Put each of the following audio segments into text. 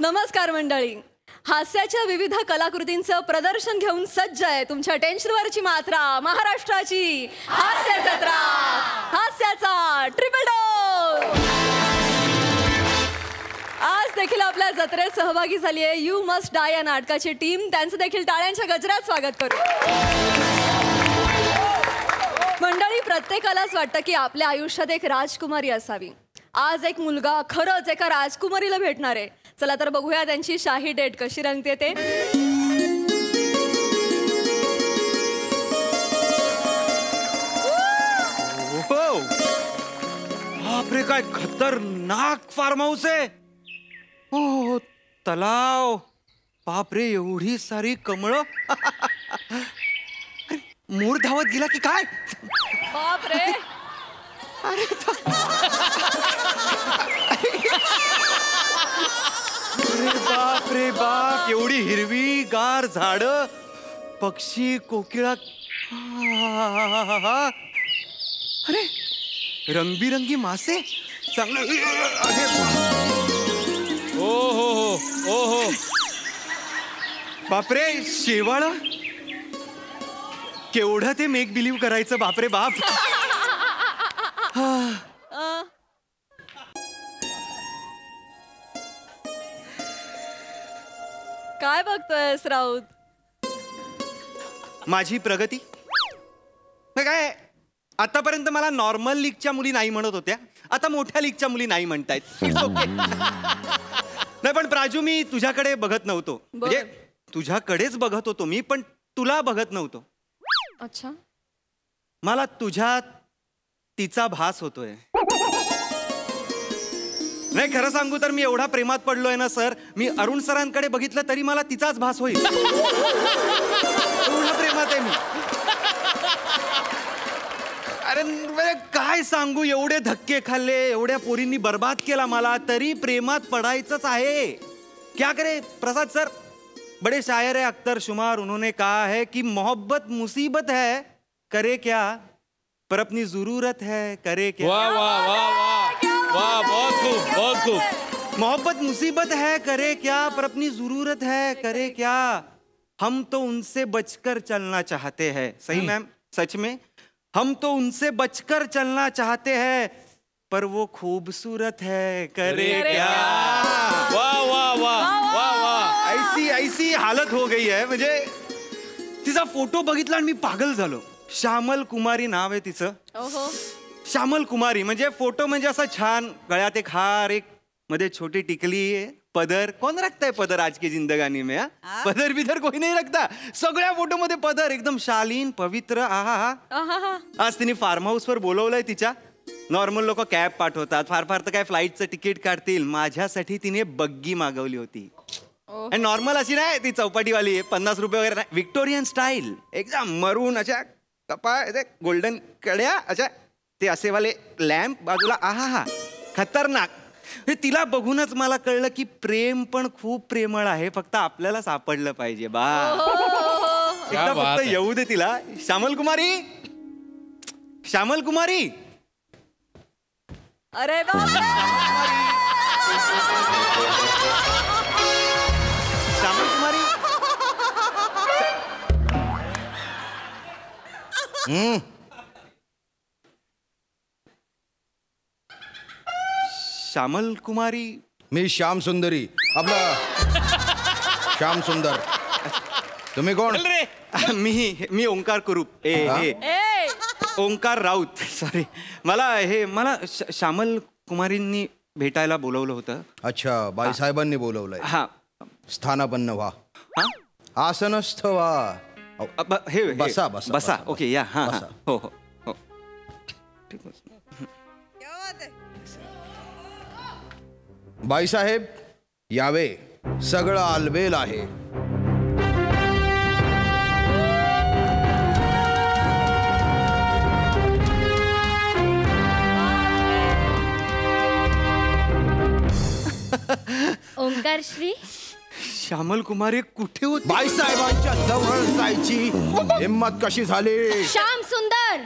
नमस्कार मंडळी. हास्याच्या विविध कलाकृतींचं प्रदर्शन घेऊन सज्ज आहे तुमच्या टेन्शनवरची मात्रा महाराष्ट्राची हास्य जत्रा. हास्याचा ट्रिपल डोस आज देखील आपल्या जत्रेत सहभागी झाली आहे यू मस्ट डाय या नाटकाची टीम. त्यांचं देखील टाळ्यांच्या गजरात स्वागत करू. मंडळी, प्रत्येकालाच वाटतं की आपल्या आयुष्यात एक राजकुमारी असावी. आज एक मुलगा खरंच एका राजकुमारीला भेटणार आहे. चला तर बघूया त्यांची शाही डेट कशी रंगते ते. बापरे, काय खतरनाक फार्म हाऊस आहे. हो, तलाव. बापरे, एवढी सारी कमळं. मोर धावत गेला की काय? बापरे, अरे बाप रे बाप, एवढी हिरवी गार झाड, पक्षी, कोकिळा. अरे रंगबिरंगी मासे. चांगलं. ओ हो हो ओ हो. बापरे, शेवाळ. केवढं ते मेक बिलीव्ह करायचं. बापरे बाप. काय बघतोयस राऊत? माझी प्रगती काय. आतापर्यंत मला नॉर्मल लीगच्या मुली नाही म्हणत होत्या, आता मोठ्या लीगच्या मुली नाही म्हणतायत. नाही पण प्राजू, मी तुझ्याकडे बघत नव्हतो. म्हणजे तुझ्याकडेच बघत होतो मी, पण तुला बघत नव्हतो. अच्छा. मला तुझ्यात तिचा भास होतोय. नाही, खरं सांगू तर मी एवढा प्रेमात पडलोय ना सर, मी अरुण सरांकडे बघितलं तरी मला तिचाच भास होईल. एवढा प्रेमात आहे मी. अरे काय सांगू, एवढे धक्के खाल्ले, एवढ्या पोरींनी बर्बाद केला मला, तरी प्रेमात पडायचंच आहे. क्या करे प्रसाद सर, बड़े शायर है अख्तर शुमार, उन्होंने कहा है कि मोहब्बत मुसीबत है, करे क्या, पर अपनी जरूरत है, करे क्या. वाह वाह वाह वाह वाह, बहुत खूब बहुत खूब. मोहब्बत मुसीबत है, करे क्या, पर अपनी जरूरत है, करे क्या. हम तो उनसे बचकर चलना चाहते हैं. सही मैम, सच में हम तो उनसे बचकर चलना चाहते हैं, पर वो खूबसूरत है, करे क्या. वाह वाह वाह वाह वाह. ऐसी ऐसी हालत हो गई है. म्हणजे तिचा फोटो बघितला आणि मी पागल झालो. श्यामल कुमारी नाव आहे तिचं. श्यामल कुमारी म्हणजे फोटो म्हणजे असा छान, गळ्यात एक हार, एक मध्ये छोटी टिकली, पदर. कौन रखता है पदर आज की जिंदगानी में? पदर बिदर कोई नहीं रखता. सगळ्या फोटो मध्ये पदर, एकदम शालीन पवित्र. आहा. आज तिने फार्म हाऊस वर बोलवलंय तिच्या. नॉर्मल लोक कॅब पाठवतात, फार फार तर काय फ्लाईटचं तिकीट काढतील. माझ्यासाठी तिने बग्गी मागवली होती. आणि नॉर्मल अशी नाही, ती चौपाटीवाली, 50 रुपये वगैरे नाही, विक्टोरियन स्टाईल, एकदम मरून अशा कपा, गोल्डन कड्या अशा, ते असेवाले लॅम्प बाजूला. आहा, खतरनाक. तिला बघूनच मला कळलं की प्रेम पण खूप प्रेमळ आहे, फक्त आपल्याला सापडलं पाहिजे. बा एकदा फक्त येऊ दे तिला. श्यामल कुमारी, श्यामल कुमारी. अरे बाप, श्यामल कुमारी. श्यामल कुमारी. मी श्याम सुंदरी, आपला श्याम सुंदर. तुम्ही कोण? मी ओंकार कुरूप. ओंकार राऊत, सॉरी. मला श्यामल कुमारींनी भेटायला बोलवलं होतं. अच्छा, बाईसाहेबांनी बोलवलंय. हा. स्थानापन्न व्हा, आसनस्थ व्हा. हे बसा बसा बसा. ओके, या. हा हा, हो हो हो. बाईसाहेब यावे, सगळं आलबेल आहे. ओंकार श्री. श्यामल कुमारी कुठे होती? बाईसाहेबांच्या जवळ जायची हिम्मत कशी झाली? श्याम सुंदर,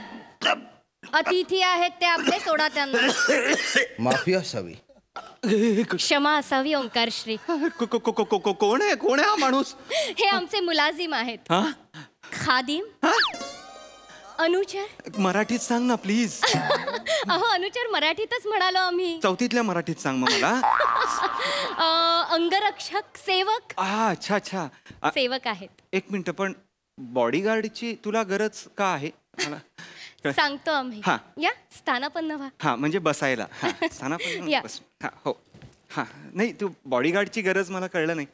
अतिथी आहेत ते आपले, सोडा त्यांना. माफी असावी. क्षमा असावी ओंकारश्री. कोण आहे हा माणूस? हे आमचे मुलाजिम आहेत. हा खादिम, अनुचर. मराठीत सांग ना प्लीज. अहो अनुचर मराठीतच म्हणालो आम्ही. चौथीतल्या मराठीत सांग मग मला. अंगरक्षक, सेवक. अच्छा अच्छा. सेवक आहेत. एक मिनिट, पण बॉडीगार्डची तुला गरज का आहे मला? सांगतो आम्ही. हा. या स्थानापन्न व्हा. हा म्हणजे बसायला. हा स्थानापन्न या. बस. हा हो. हा नाही, तू बॉडीगार्डची गरज मला कळलं नाही.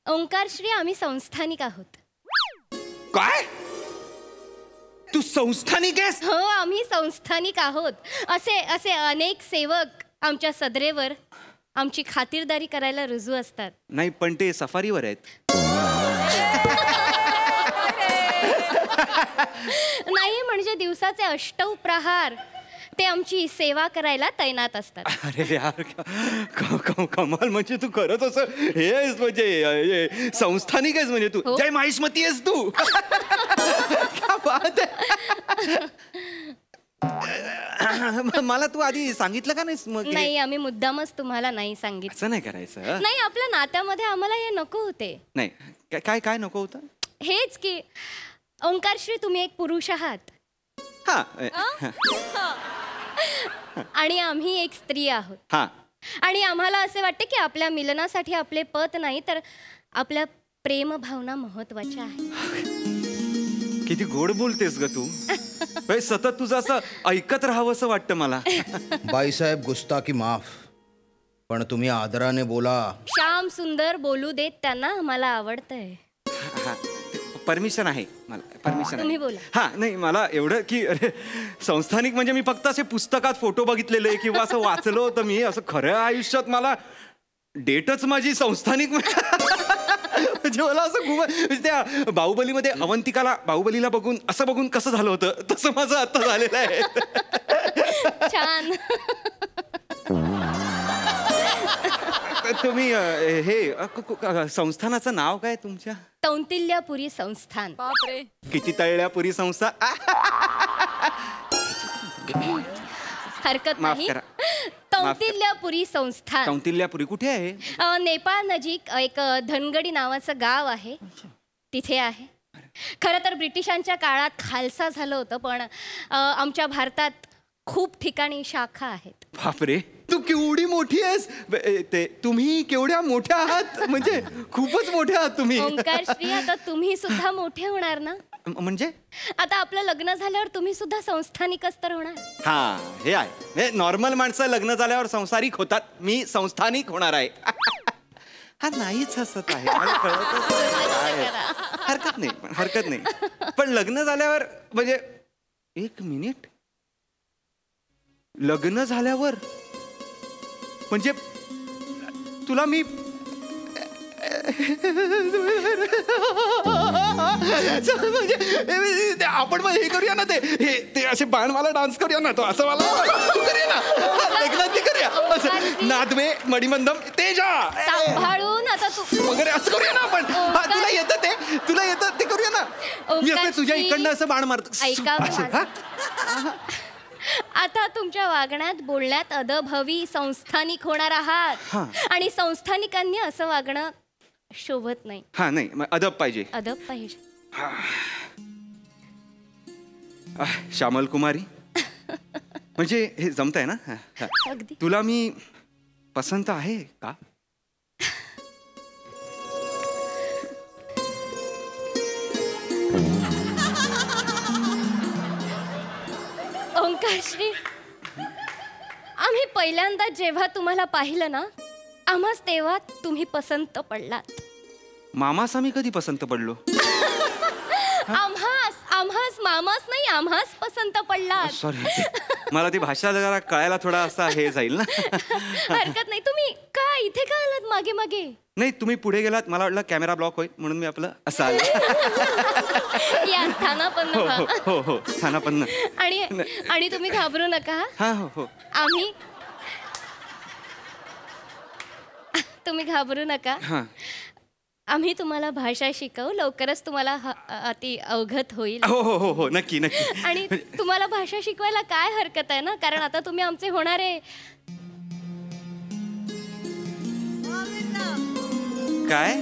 ओंकारश्री आम्ही संस्थानिक आहोत. काय? तू संस्थानिक आहेस? हो आम्ही संस्थानिक आहोत. असे असे अनेक सेवक आमच्या सदरेवर आमची खातिरदारी करायला रुजू असतात. नाही पण ते सफारीवर आहेत. नाही म्हणजे दिवसाचे 8 प्रहार ते आमची सेवा करायला तैनात असतात. अरे यार, कमाल. म्हणजे तू खरंच असं हे आहेस, म्हणजे संस्थानिक आहेस म्हणजे तू. हो. जय माहिष्मती आहेस तू. क्या बात आहे. मला तू आधी सांगितलं का नाहीस मग? नाही आम्ही मुद्दामच तुम्हाला नाही सांगितलं. असं नाही करायचं. नाही आपल्या नात्यामध्ये आम्हाला हे नको होते. नाही काय काय नको होतं? हेच की ओंकारश्री तुम्ही एक पुरुष आहात हा आणि आम्ही एक स्त्री आहोत. हा. आणि आम्हाला असे वाटते की आपल्या मिलनासाठी आपले पत नाही तर आपल्या प्रेम भावना महत्वाच्या आहेत. किती गोड बोलतेस ग तू. सतत तुझं असं ऐकत राहावं असं वाटतं मला. बाईसाहेब गुस्ताखी माफ, पण तुम्ही आदराने बोला. श्याम सुंदर बोलू देत त्यांना आम्हाला आवडतंय. परमिशन आहे मला. परमिशन तुम्ही आहे. बोला. हा नाही मला एवढं की अरे संस्थानिक म्हणजे मी फक्त असे पुस्तकात फोटो बघितलेले किंवा असं वाचलं होतं मी. असं खऱ्या आयुष्यात मला डेटच माझी संस्थानिक. म्हणजे मला असं म्हणजे त्या बाहुबलीमध्ये बाहुबलीला बघून असं बघून कसं झालं होतं तसं माझं आता झालेलं आहे. छान. तुम्ही हे संस्थानाचं नाव काय तुमच्या? कौंतिल्यपुरी संस्थान. बापरे. किती तळल्यापुरी संस्था. हरकत माफ नाही. करा. कौंतिल्यपुरी संस्थान. कौंतिल्यापुरी कुठे आहे? नेपाळ नजीक एक धनगडी नावाचं गाव आहे तिथे आहे. खरं तर ब्रिटिशांच्या काळात खालसा झालं होतं पण आमच्या भारतात खूप ठिकाणी शाखा आहेत. बापरे, तू केवढी मोठी आहेस. तुम्ही केवढ्या मोठ्या आहात. म्हणजे खूपच मोठ्या आहात तुम्ही. ओंकारश्री आता तुम्ही सुद्धा मोठे होणार ना. म्हणजे आता आपलं लग्न झाल्यावर तुम्ही सुद्धा संस्थानिकच तर होणार. हा हे आहे. नॉर्मल माणसं लग्न झाल्यावर संसारिक होतात. मी संस्थानिक होणार आहे. हा नाहीच हसत आहे. मला कळतच नाही. हरकत नाही, हरकत नाही. पण लग्न झाल्यावर म्हणजे एक मिनिट, लग्न झाल्यावर म्हणजे तुला मी म्हणजे आपण मग हे करूया ना, ते असे बाणवाला डान्स करूया ना, तो असं मला तू करूया ना लग्नात ते करूया असं नादवे मणिमंदम तेजा सांभाळून आता तू वगैरे असं करूया ना आपण. तुला येतं ते करूया ना. मी असं तुझ्या इकडनं असं बाण मारतो. ऐका आता तुमच्या वागण्यात बोलण्यात अदभवी संस्थानिक होणार आहात आणि संस्थानिकांनी असं वागणं शोभत नाही. हा नाही, अदब पाहिजे. अदब पाहिजे. श्यामल कुमारी म्हणजे हे जमतंय ना. अगदी. तुला मी पसंत आहे का? ओंकारश्री आम्ही पहिल्यांदा जेव्हा तुम्हाला पाहिलं ना आम्हास तेव्हा तुम्ही पसंत पडलात. मामास आम्ही कधी पसंत पडलो? आम्हास मामास नाही आम्हास पसंत पडलात. सॉरी, मला ती भाषा जरा कळायला थोडा असा हे जाईल ना. हरकत नाही. तुम्ही का इथे का आलात मागे मागे? नाही तुम्ही पुढे गेलात, मला वाटलं कॅमेरा ब्लॉक होईल म्हणून मी आपलं असं आलो. या स्थानापन्न व्हा. हो हो स्थानापन्न. आणि तुम्ही घाबरू नका. हा हो हो. तुम्ही घाबरू नका. आम्ही तुम्हाला भाषा शिकवू. लवकरच तुम्हाला अति अवगत होईल. हो हो हो हो नक्की नक्की. आणि तुम्हाला भाषा शिकवायला काय हरकत आहे ना, कारण आता तुम्ही आमचे होणारे काय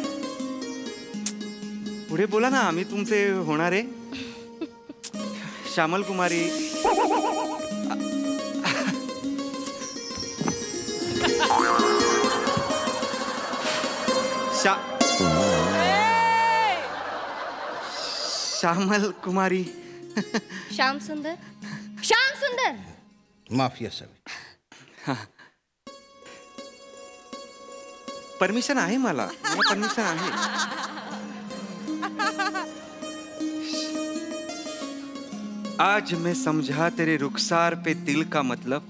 पुढे बोला ना, आम्ही तुमचे होणारे. श्यामल कुमारी. श्यामल कुमारी. श्याम सुंदर. श्याम सुंदर. माफी असावी. परमिशन आहे मला परमिशन आहे. आज मैं समझा तेरे रुखसार पे दिल का मतलब,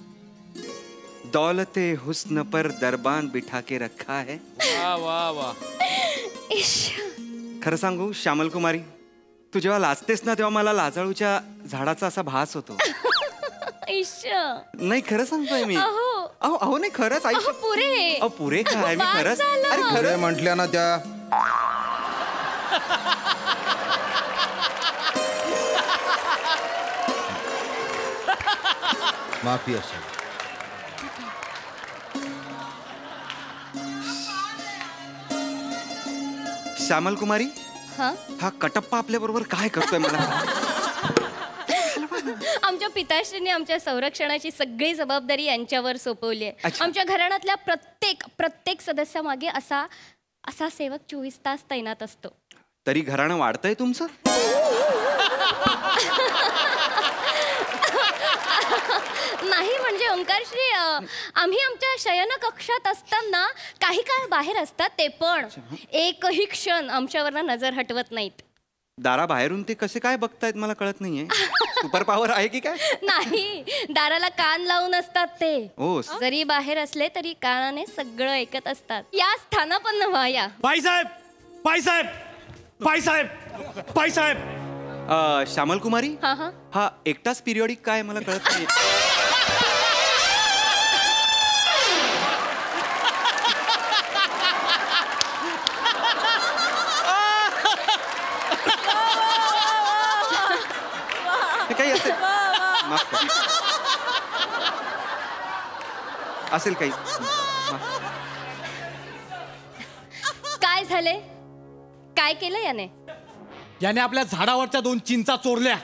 दौलते हुस्न पर दरबान बिठा के रखा है. वा वा वा. खरं सांगू श्यामल कुमारी, तू जेव्हा लाजतेस ना तेव्हा मला लाजाळूच्या झाडाचा असा भास होतो. नाही खरं सांगतोय मी. अहो अहो नाही खरंच आई. पुरे. अहो पुरे काय मी खरंच. अरे खरं खरं म्हटल्या ना त्या. माफी असावी. श्यामल कुमारी, हा कटप्पा आपल्या बरोबर काय करतोय मला. आमच्या पिताश्रीने आमच्या संरक्षणाची सगळी जबाबदारी यांच्यावर सोपवली आहे. अच्छा. आमच्या घराण्यातल्या प्रत्येक सदस्यामागे असा सेवक 24 तास तैनात असतो. तरी घराणं वाढतंय तुमचं. नाही म्हणजे ओंकारश्री, आम्ही आमच्या शयन कक्षात असताना काही काळ बाहेर असतात, ते पण एकही क्षण आमच्यावर नजर हटवत नाहीत. दारा बाहेरून ते कसे काय बघतायत मला कळत नाहीये. सुपर पॉवर आहे की काय. नाही, दाराला कान लावून असतात ते. ओ. जरी बाहेर असले तरी कानाने सगळं ऐकत असतात. या स्थानापन्न व्हा. या बाईसाहेब बाईसाहेब बाईसाहेब बाईसाहेब. श्यामल कुमारी, हा. हा एकटाच पिरियडिक काय मला कळत नाही. काही असेल माफ करा. असेल काही. काय झाले? काय केलं याने? याने आपल्या झाडावरच्या 2 चिंचा चोरल्या.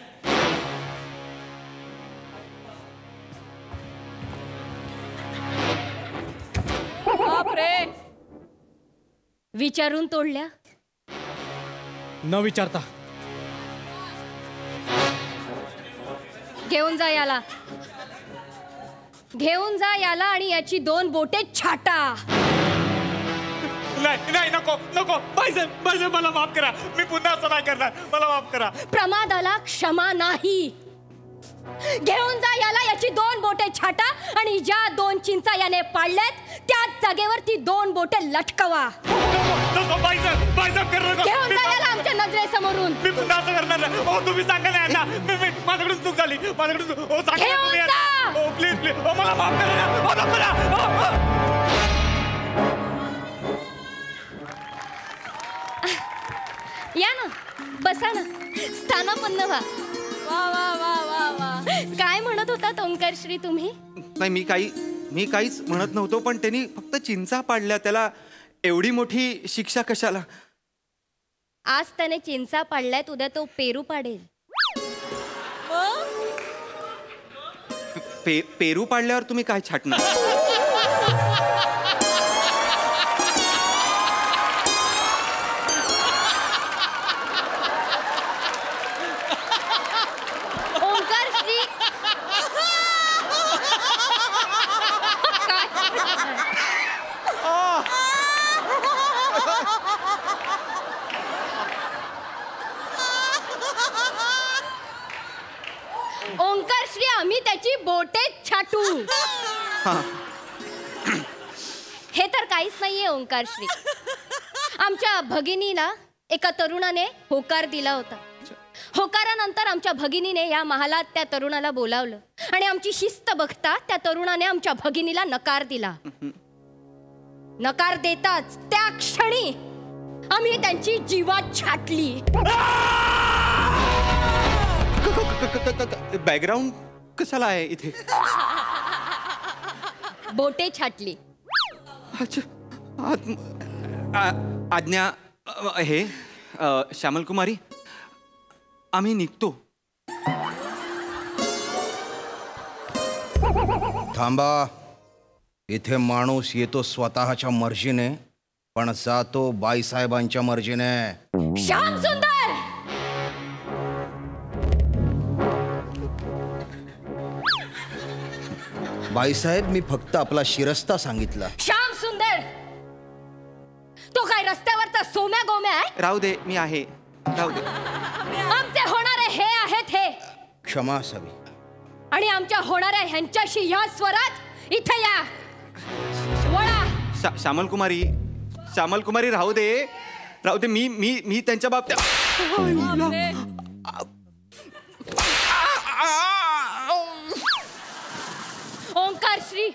बापरे. विचारून तोडल्या? न विचारता. घेऊन जा याला. घेऊन जा याला आणि याची 2 बोटे छाटा. नाही नाही नको नको. बाईसाहेब बाईसाहेब मला माफ करा. मी पुन्हा असं नाही करणार. मला माफ करा. प्रमादाला क्षमा नाही. घेऊन जा याला, याची 2 बोटे छाटा आणि ज्या 2 चिंचा याने पाडल्यात त्याच जागेवर ती 2 बोटे लटकवा. नको बाईसाहेब बाईसाहेब कर नको. घेऊन जा याला आमच्या नजरेसमोरून. मी पुन्हा असं करणार नाही. हो तुम्ही सांगा ना यांना. मी माझ्याकडून चूक झाली. माझ्याकडून हो सांगा घेऊन तुम्ही जा. यांना. हो प्लीज प्लीज. हो मला माफ करा. हो नको ना. हो. या ना, बसा ना, स्थानापन्न व्हा. वा वा वा वा वा. काय म्हणत होता ओंकारश्री तुम्ही? नाही मी काहीच म्हणत नव्हतो, पण त्यांनी फक्त चिंचा पाडल्या, त्याला एवढी मोठी शिक्षा कशाला. आज त्याने चिंचा पाडल्यात, उद्या तो पेरू पाडेल. पेरू पाडल्यावर तुम्ही काय छाटणार. ओंकारश्री, आम्ही त्याची बोटे छाटू. हे तर काहीच नाहीये ओंकारश्री. आमच्या भगिनीला एका तरुणाने होकार दिला होता. होकारानंतर आमच्या भगिनीने या महालात त्या तरुणाला बोलावलं आणि आमची शिस्त बघता त्या तरुणाने आमच्या भगिनीला नकार दिला. नकार देताच त्या क्षणी आम्ही त्यांची जीवात छाटली. बॅकग्राऊंड कशाला आहे इथे. बोटे छाटली. अच्छा आज्ञा हे श्यामल कुमारी, आम्ही निघतो. थांबा. इथे माणूस येतो स्वतःच्या मर्जीने, पण जातो बाईसाहेबांच्या मर्जीने. श्याम सुंदर, बाईसाहेब, मी फक्त आपला शिरस्ता सांगितला. श्याम सुंदर, तो काय रस्त्यावरचा सोम्या गोम्या आहे? राहू दे, मी आहे. राहू दे. आमचे होणारे हे आहेत हे, क्षमा असावी. आणि आमच्या होणाऱ्या ह्यांच्याशी ह्या स्वरात इथे या. वळा. श्यामल कुमारी, श्यामल कुमारी, राहू दे, राहू दे. मी मी मी त्यांच्या बाबतीत ओंकार श्री,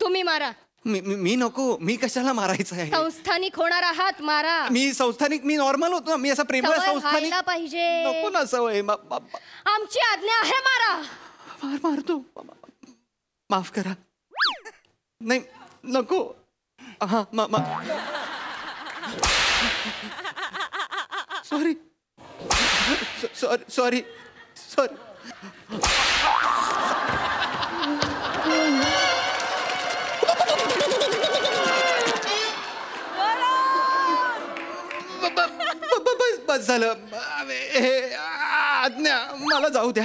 तुम्ही मारा. मी नको. मी कशाला मारायचं आहे? संस्थानिक होणार आहात, मारा. मी संस्थानिक, मी नॉर्मल होतो. मी असा प्रेमळ सवय संस्थानिक व्हायला पाहिजे. नको ना सवय. आमची आज्ञा आहे, मारा. मारतो. माफ करा. नाही, नको. हा, सॉरी सॉरी सॉरी. बस झालं. आज्ञा, मला जाऊ द्या.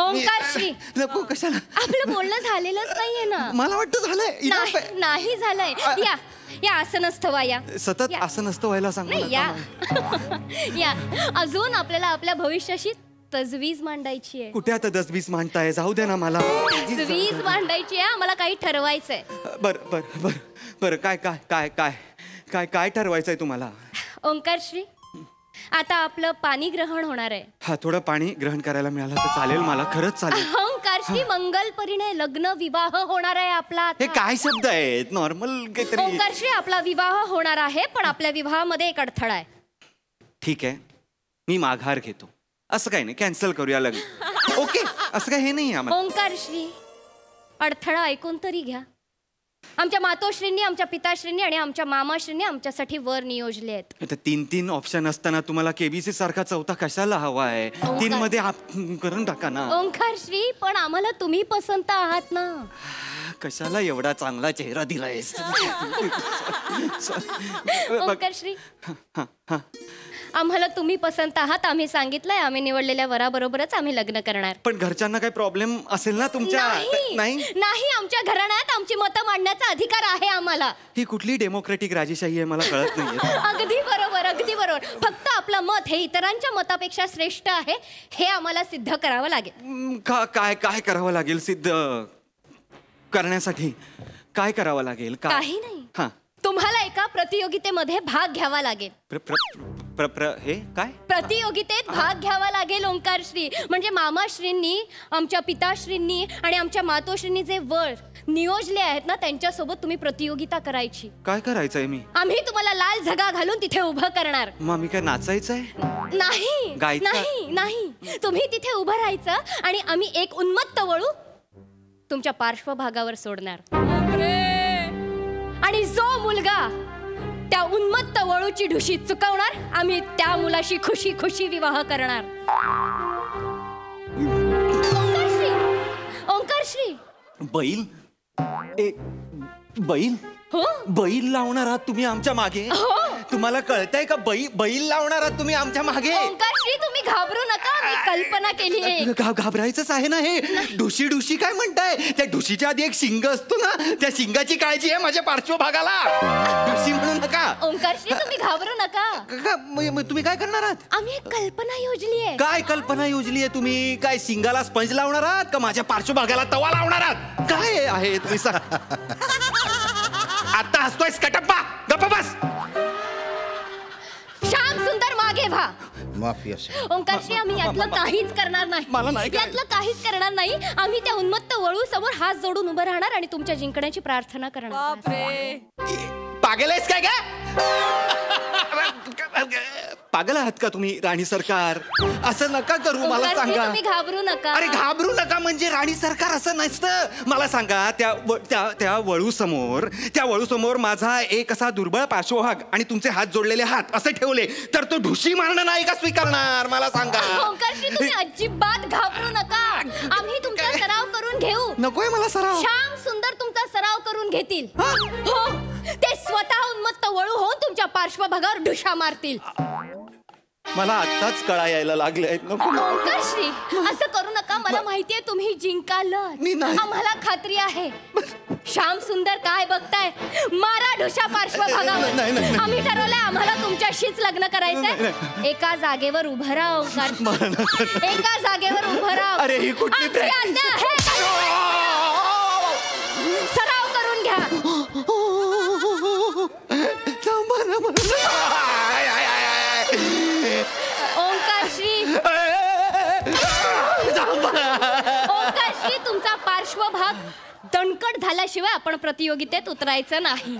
ओंकार श्री, नको. कशाला? आपलं बोलणं झालेलंच नाहीये ना. मला वाटतं झालंय. नाही झालंय. या या, असं नसतं वा. या सतत या. असं नसतं व्हायला सांग. नाही, या या. अजून आपल्याला आपल्या भविष्याशी तजवीज मांडायची आहे. कुठे आता 10-20 मांडताय? जाऊ दे ना मला. तजवीज मांडायची आहे. मला काही ठरवायचंय. बर बर बर बर. काय काय काय काय काय काय ठरवायचंय तुम्हाला? ओंकार श्री, आता आपलं पाणी ग्रहण होणार आहे. हा, थोडं पाणी ग्रहण करायला मिळालं तर चालेल मला. खरंच चालेल. ओंकार श्री, मंगल परिणय, लग्न विवाह होणार आहे आपला आता. हे काय शब्द आहेत? नॉर्मल काहीतरी. ओंकार श्री, आपला विवाह होणार आहे, पण आपल्या विवाहामध्ये एक अडथळा आहे. ठीक आहे, मी माघार घेतो. असं काही नाही, कॅन्सल करूया लग्न. ओके, असं काही हे नाही आम्हाला. ओंकार श्री, अडथळा ऐकून तरी घ्या. आमच्या मातोश्रींनी, आमच्या पिताश्रींनी आणि आमच्या मामाश्रींनी आमच्यासाठी वर नियोजले आहेत. आता 3 ऑप्शन असताना तुम्हाला केबीसी सारखा चौथा कशाला हवा आहे? 3 मध्ये करून टाका ना. ओंकार श्री, पण आम्हाला तुम्ही पसंत आहात ना. कशाला एवढा चांगला चेहरा दिलायस? ओंकार श्री, आम्हाला तुम्ही पसंत आहात. आम्ही सांगितलंय, आम्ही निवडलेल्या वराबरोबरच आम्ही लग्न करणार. पण घरच्यांना काही प्रॉब्लेम असेल ना तुमच्या? नाही नाही, आमच्या घराण्यात आमची मतं मांडण्याचा अधिकार आहे आम्हाला. ही कुठली डेमोक्रेटिक राजेशाही आहे मला कळत नाहीये. अगदी बरोबर, अगदी बरोबर. फक्त आपलं मत हे इतरांच्या मतापेक्षा श्रेष्ठ आहे हे आम्हाला सिद्ध करावं लागेल. काय काय करावं लागेल सिद्ध करण्यासाठी? काय करावं लागेल? काही नाही, हा, तुम्हाला एका प्रतियोगितेमध्ये भाग घ्यावा लागेल. हे काय? प्रतियोगितेत भाग घ्यावा लागेल ओंकार श्री. म्हणजे मामाश्रींनी, आमच्या पिताश्रींनी आणि आमच्या मातोश्रींनी जे वर नियोजले आहेत ना, त्यांच्यासोबत तुम्ही प्रतियोगिता करायची. काय करायचंय? मी आम्ही तुम्हाला लाल झगा घालून तिथे उभं करणार. मग मी काय नाचायचंय? नाही नाही नाही, तुम्ही तिथे उभं राहायचं आणि आम्ही एक उन्मत्त वळू तुमच्या पार्श्वभागावर सोडणार. आणि जो मुलगा त्या उन्मत्त वळूची ढुशी चुकवणार, आम्ही त्या मुलाशी खुशी खुशी विवाह करणार. ओंकार श्री, ओंकार श्री. बैल? बैल? हो, बैल लावणार आहात तुम्ही आमच्या मागे? तुम्हाला कळतंय का? बैल लावणार आहात तुम्ही आमच्या मागे? ओंकार श्री, तुम्ही घाबरू नका. मी कल्पना केली आहे. घाबरायचंच आहे ना. हे ढुशी ढुशी काय म्हणताय? त्या ढुशीच्या आधी एक शिंग असतो ना, त्या शिंगाची काळजी आहे माझ्या पार्श्वभागाला. ढुशी म्हणू नका. ओंकार श्री, तुम्ही घाबरू नका. तुम्ही काय करणार आहात? आम्ही एक कल्पना योजली आहे. काय कल्पना योजली आहे तुम्ही? काय शिंगाला स्पंज लावणार आहात का माझ्या पार्श्वभागाला तवा लावणार आहात? काय आहे तुम्ही सांग? आता हसतोयस कटप्पा? गप्प बस. श्याम सुंदर, मागे व्हा. माफी असेल. ओंकार श्री, आम्ही यातलं काहीच करणार नाही. मला नाही यातलं काहीच करणार नाही. आम्ही त्या उन्मत्त वळू समोर हात जोडून उभं राहणार आणि तुमच्या जिंकण्याची प्रार्थना करणार. पागल आहेस काय पागल आहात का तुम्ही राणी सरकार? असं नका करू, मला ओंकारजी, सांगा. तुम्ही घाबरू नका. अरे घाबरू नका म्हणजे राणी सरकार असं नसतं. मला सांगा, त्या वळू समोर माझा एक असा दुर्बळ पार्श्वभाग आणि तुमचे हात जोडलेले हात असे ठेवले तर तो ढुशी मारणं नाही का स्वीकारणार? मला सांगा. ओंकारजी, तुम्ही अजिबात घाबरू नका. आम्ही तुमचा सराव करून घेऊ. नकोय मला सराव. श्याम सुंदर तुमचा सराव करून घेतील. हो, ते स्वतः उन्मत्त वळू होऊन तुमच्या पार्श्वभागावर ढुशा मारतील. मला आत्ताच कळा यायला लागले. नको. ओंकारश्री, असं करू नका. मला माहितीये तुम्ही जिंकालच. मी नाही. आम्हाला खात्री आहे. श्याम सुंदर काय बघताय? मारा ढुशा पार्श्वभागावर. नाही. आम्ही ठरवलंय आम्हाला तुमच्याशीच लग्न करायचंय. एका जागेवर उभं राहा ओंकार. एका जागेवर उभं राहा. अरे, ही कुठली आमची आज्ञा आहे. सराव करून घ्या. ओंकारश्री, तुमचा पार्श्वभाग दणकट झाल्याशिवाय आपण प्रतियोगितेत उतरायचं नाही.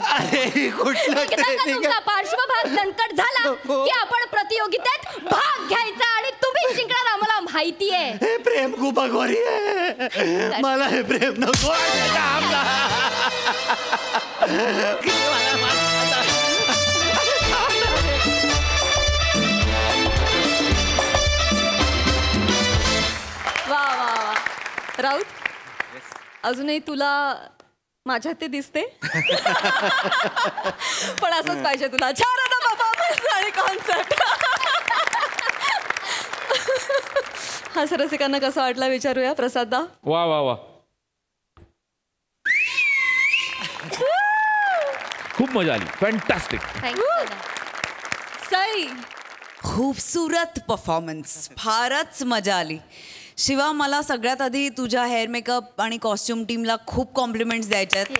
तुमचा पार्श्वभाग दणकट झाला की आपण प्रतियोगितेत भाग घ्यायचा आणि तुम्ही जिंकणार आम्हाला माहिती आहे. हे प्रेम गुबगोरी आहे. मला हे प्रेम नको. वा वा वा राऊत, अजूनही तुला माझ्यात ते दिसते. पण असंच पाहिजे तुला. छान होता परफॉर्मन्स आणि कॉन्सर्ट. हा सर, रसिकांना कसा वाटला विचारूया. प्रसाददा. वा वा वा, खूप मजा आली. फॅन्टॅस्टिक. सई. खूबसूरत परफॉर्मन्स, फारच मजा आली. शिवा, मला सगळ्यात आधी तुझ्या हेअर मेकअप आणि कॉस्ट्युम टीमला खूप कॉम्प्लिमेंट्स द्यायचे आहेत.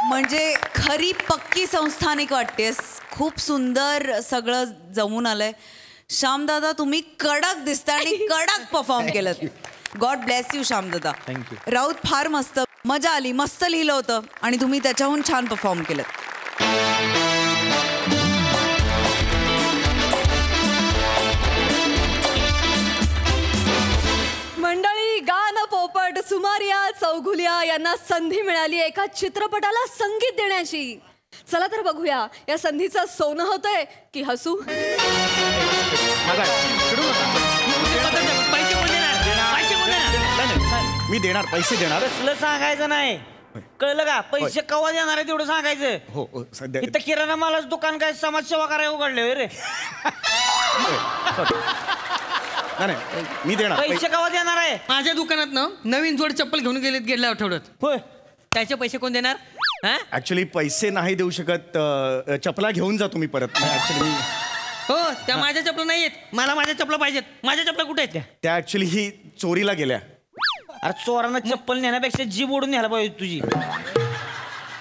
म्हणजे खरी पक्की संस्थानिक वाटतेस. खूप सुंदर सगळं जमून आलंय. श्यामदादा, तुम्ही कडक दिसता आणि कडक परफॉर्म केलं. God bless you श्यामदादा. Thank you. Raut, फार मस्त मजा आली. मस्त लिहिलं होतं आणि तुम्ही त्याच्याहून छान परफॉर्म केलं. मंडळी, गान पोपट सुमारिया चौघुलिया यांना संधी मिळाली एका चित्रपटाला संगीत देण्याची. चला तर बघूया या संधीचं सोनं होतंय की हसू. मी देणार, पैसे देणार. कसलं सांगायचं नाही, कळलं का? पैसे कवा देणार आहे तेवढं सांगायचं. हो सध्या इथं किराणा मालाचं दुकान काय समाजसेवा करायला उघडले रे. नाही मी देणार. पैसे कवा देणार आहे? माझ्या दुकानात ना नवीन जोड चप्पल घेऊन गेल्या आठवड्यात. होय, त्याचे पैसे कोण देणार? ऍक्च्युली पैसे नाही देऊ शकत. चपला घेऊन जा तुम्ही परत. ऍक्च्युली हो, त्या माझ्या चपला नाही आहेत. मला माझ्या चपला पाहिजेत. माझ्या चपला कुठे आहेत? त्या ऍक्च्युली ही चोरीला गेल्या. अरे, चोरांना चप्पल नेण्यापेक्षा जीभ ओढून न्यायला पाहिजे तुझी.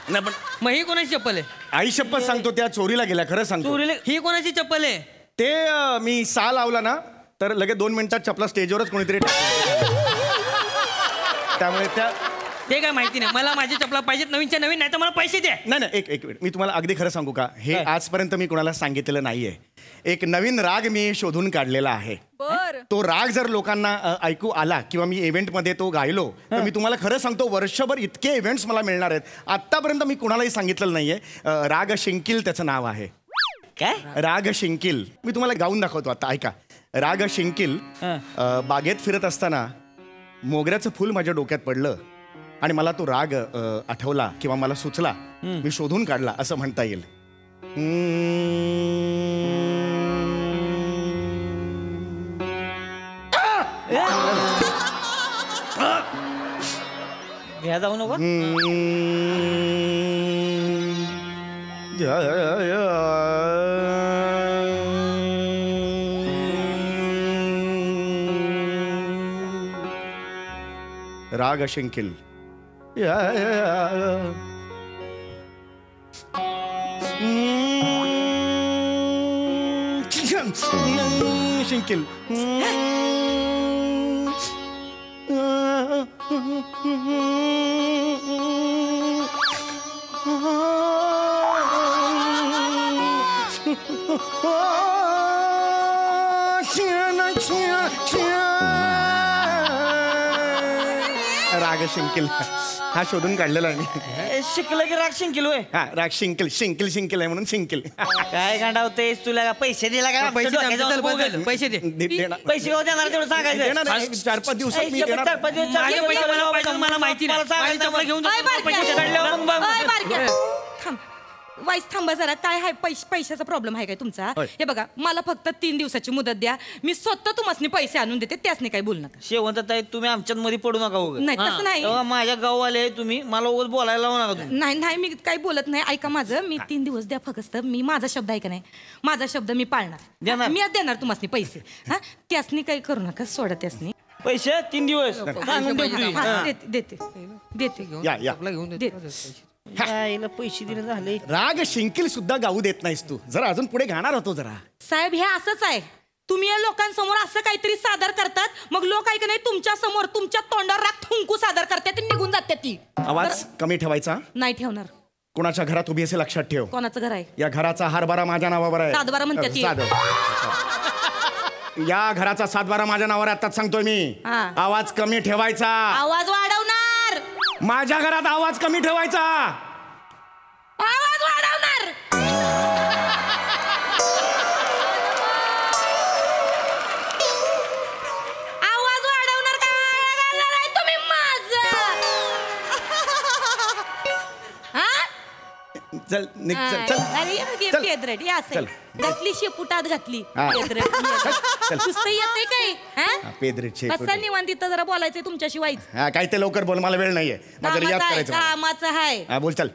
नाही पण मग ही कोणाची चप्पल आहे? आई शपथ सांगतो, त्या चोरीला गेल्या. खरं सांगतो. चोरीला ही कोणाची चप्पल आहे? ते मी सा लावला ना तर लगेच 2 मिनिटात चपला स्टेजवरच कोणीतरी त्यामुळे त्या ते काय माहिती नाही. मला माझी चपला पाहिजेत नवीनच्या नवीन, नाही तर मला पैसे द्या. नाही एक मिनिट, मी तुम्हाला अगदी खरं सांगू का? हे आजपर्यंत मी कोणाला सांगितलेलं नाहीये. एक नवीन राग मी शोधून काढलेला आहे. बर. तो राग जर लोकांना ऐकू आला किंवा मी इव्हेंटमध्ये तो गायलो तर मी तुम्हाला खरं सांगतो, वर्षभर इतके इव्हेंट्स मला मिळणार आहेत. आतापर्यंत मी कुणालाही सांगितलेलं नाहीये. राग शिंकील त्याचं नाव आहे. काय? राग शिंकील. मी तुम्हाला गाऊन दाखवतो आता, ऐका. राग शिंकील. बागेत फिरत असताना मोगऱ्याचं फूल माझ्या डोक्यात पडलं आणि मला तो राग आठवला किंवा मला सुचला. मी शोधून काढला असं म्हणता येईल. घ्या जाऊ नको. राग शिंकील. शिंकील. राग शिंकिल हा शोधून काढलेला आहे मी. शिकलं की राग शिंकिल होय. हा राग शिंकिल शिंकिल शिंकिल आहे म्हणून शिंकिल. काय गांडावतेस तुला का पैसे दिला का पैसे दे आमचे, चल बघ, पैसे दे. पैसे गाव देणार तेवढं सांगायचं. देणार आहे, 4-5 दिवसात मी देणार. 4-5 दिवस माझे पैसे मला पाहिजे, मला माहिती नाही. माझी चपला घेऊन जा, पैसे काढल्यावर मग बघ. थांब वाईस थांबा जरा. काय आहे पैशाचा प्रॉब्लेम आहे काय तुमचा? हे बघा मला फक्त 3 दिवसाची मुदत द्या. मी स्वतः तुम्हाला पैसे आणून देते. त्यासनी काही बोलू नका. शेवंत ताई तुम्ही आमच्यात मध्ये पडू नका उगाच. नाही तसं नाही. तेव्हा माझ्या गाववाले तुम्ही मला उगाच बोलायला लावू नका तुम्ही. नाही नाही मी काही बोलत नाही. ऐका माझं. मी 3 दिवस द्या फक्त. मी माझा शब्द ऐका नाही. माझा शब्द मी पाळणार. देणार? मी देणार तुम्हाला पैसे. हा त्यासनी काही करू नका. सोडा त्यासनी पैसे 3 दिवस सांगून ठेव तुम्ही. हा, देते देते या या आईला पैसे दिले झाले. राग शिंकिल सुद्धा गाऊ देत नाहीस तू. जरा अजून पुढे गाणार होतो जरा. साहेब हे असंच आहे. तुम्ही या लोकांसमोर असं काहीतरी सादर करतात. मग लोक ऐक नाही तुमच्या समोर तुमच्या तोंडावर राग थुंकू सादर करतात आणि निघून जातात ती. आवाज कमी ठेवायचा. नाही ठेवणार. कोणाच्या घरात उभी असे लक्षात ठेव. कोणाचं घर आहे? या घराचा हारबारा माझ्या नावावर आहे. 7-12 म्हणतात ती. या घराचा 7-12 माझ्या नावावर आहे. आताच सांगतोय मी. हा. आवाज कमी ठेवायचा. आवाज वाढवणार. माझ्या घरात आवाज कमी ठेवायचा. आवाज वाढवणार. आवाज वाढवणार काय तुम्ही माझं? हा? चल निघ चल चल. अरे ये चल. पेदरट या चल. घातली शेपुटात घातली. हा. पेदरट चल. नुसतं येते काय? हा, पेदरीत शेपूट. कसं निवांत तिथं जरा बोलायचंय तुमच्याशी वाईच. हा काय ते लवकर बोल. मला वेळ नाहीये. माझा रियाज करायचा मला. कामाचं आहे. हा बोल चल.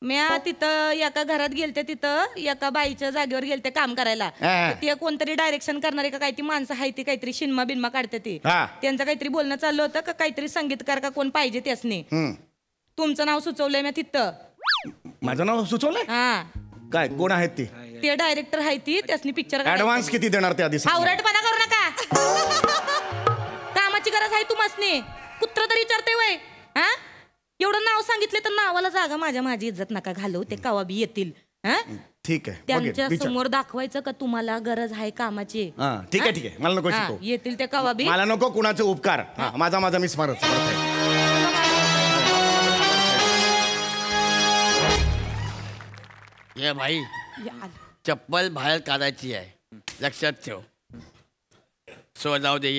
म्या तिथं एका घरात गेलते. तिथं एका बाईच्या जागेवर गेलते काम करायला. हा. ते कोणतरी डायरेक्शन करणारे का काही ती माणसं आहे ती काहीतरी शिनमा बिनमा काढते ती. हा. त्यांचं काहीतरी बोलणं चाललं होतं का काहीतरी संगीतकार का कोण पाहिजे त्यासनी. तुमचं नाव सुचवलंय मी तिथं. माझं नाव सुचवलंय. हा काय कोण आहेत ती? ते डायरेक्टर आहे ती. त्यासनी पिक्चर ऍडव्हान्स किती देणार ते आधी सांग. हावरटपणा करू नका. कामाची गरज आहे तुम्हासनी. कुत्र तरी विचारते वय. हा एवढं नाव सांगितलं तर नावाला जागा माझी इज्जत नका घालू. ते कवा बी येतील. हा ठीक आहे. त्यांच्या समोर दाखवायचं का तुम्हाला गरज आहे कामाची. हा ठीक आहे ठीक आहे. मला नको शिकव. येतील ते कवा बी. मला नको कुणाचे उपकार. हा, माझा मी स्मरत. ये भाई चप्पल बाहेर काढायची आहे. लक्षात ठेव. सो जाऊ दे.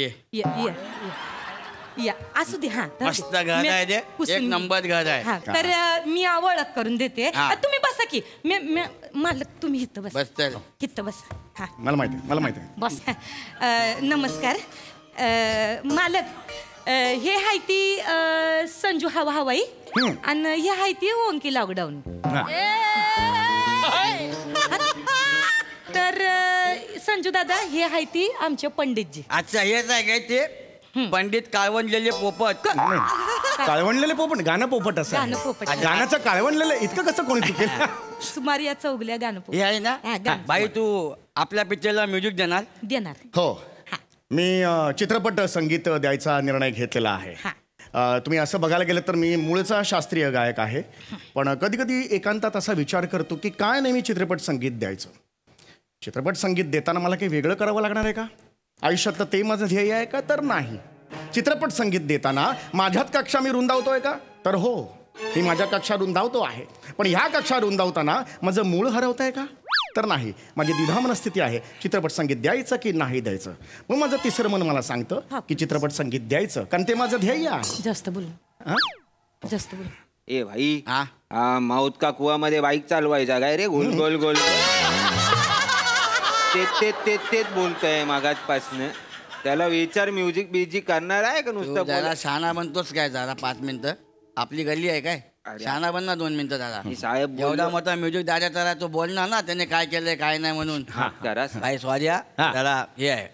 या असू दे. हा मस्त घर आहे ते. एक नंबर घर आहे. तर मी ओळख करून देते. हा. तुम्ही बसा की. मालक तुम्ही इथं बस. बस तर. इथं बस. हा मला माहिती आहे. बस. नमस्कार मालक. हे हाय ती संजू हवाई आणि हे हाय ती ओंकी लॉकडाऊन. तर संजू दादा हे हाय ती आमचे पंडितजी. अच्छा हेच आहे काय ते पंडित काळवंडलेले पोपट. काळवंडलेले पोपट. गाणं पोपट असं आहे. गाणं पोपट. गाण्याचं काळवंडलेलं इतकं कसं कोणी चुकेल? सुमार या चौगल्या गाणं हे आहे ना. हा, गाणं. बाई तू आपल्या पिक्चरला म्युझिक देणार. देणार. हो मी चित्रपट संगीत द्यायचा निर्णय घेतलेला आहे. तुम्ही असं बघायला गेलं तर मी मूळचा शास्त्रीय गायक आहे. पण कधी कधी एकांतात असा विचार करतो की काय नेहमी चित्रपट संगीत द्यायचं. चित्रपट संगीत देताना मला काही वेगळं करावं लागणार आहे का? आयुष्यातलं ते माझं ध्येय आहे का? तर नाही. चित्रपट संगीत देताना माझ्यात कक्षा मी रुंदावतोय का? तर हो मी माझ्या कक्षा रुंदावतो आहे. पण ह्या कक्षा रुंदावताना माझं मूळ हरवत आहे का? तर नाही. माझी द्विधा मनस्थिती आहे. चित्रपट संगीत द्यायचं की नाही द्यायचं. मग माझं तिसरं मन मला सांगतं की चित्रपट संगीत द्यायचं कारण ते माझं ध्येय आहे. जास्त बोल. जास्त बोल. ए भाई हा माऊत का कुवा मध्ये बाईक चालवायचा काय रे? गोल गोल गोल. तेच बोलतोय मागासपासनं. त्याला विचार म्युझिक बिझिक करणार आहे का नुसतं? जरा शहाणा बनतोस काय जरा 5 मिनिटं. आपली गल्ली आहे काय. शहाणा बन ना 2 मिनिटं जरा. साहेब एवढा मोठा म्युझिक दादा तर तो बोलणार ना त्याने काय केलंय काय नाही म्हणून. काही स्वाद्या त्याला हे आहे.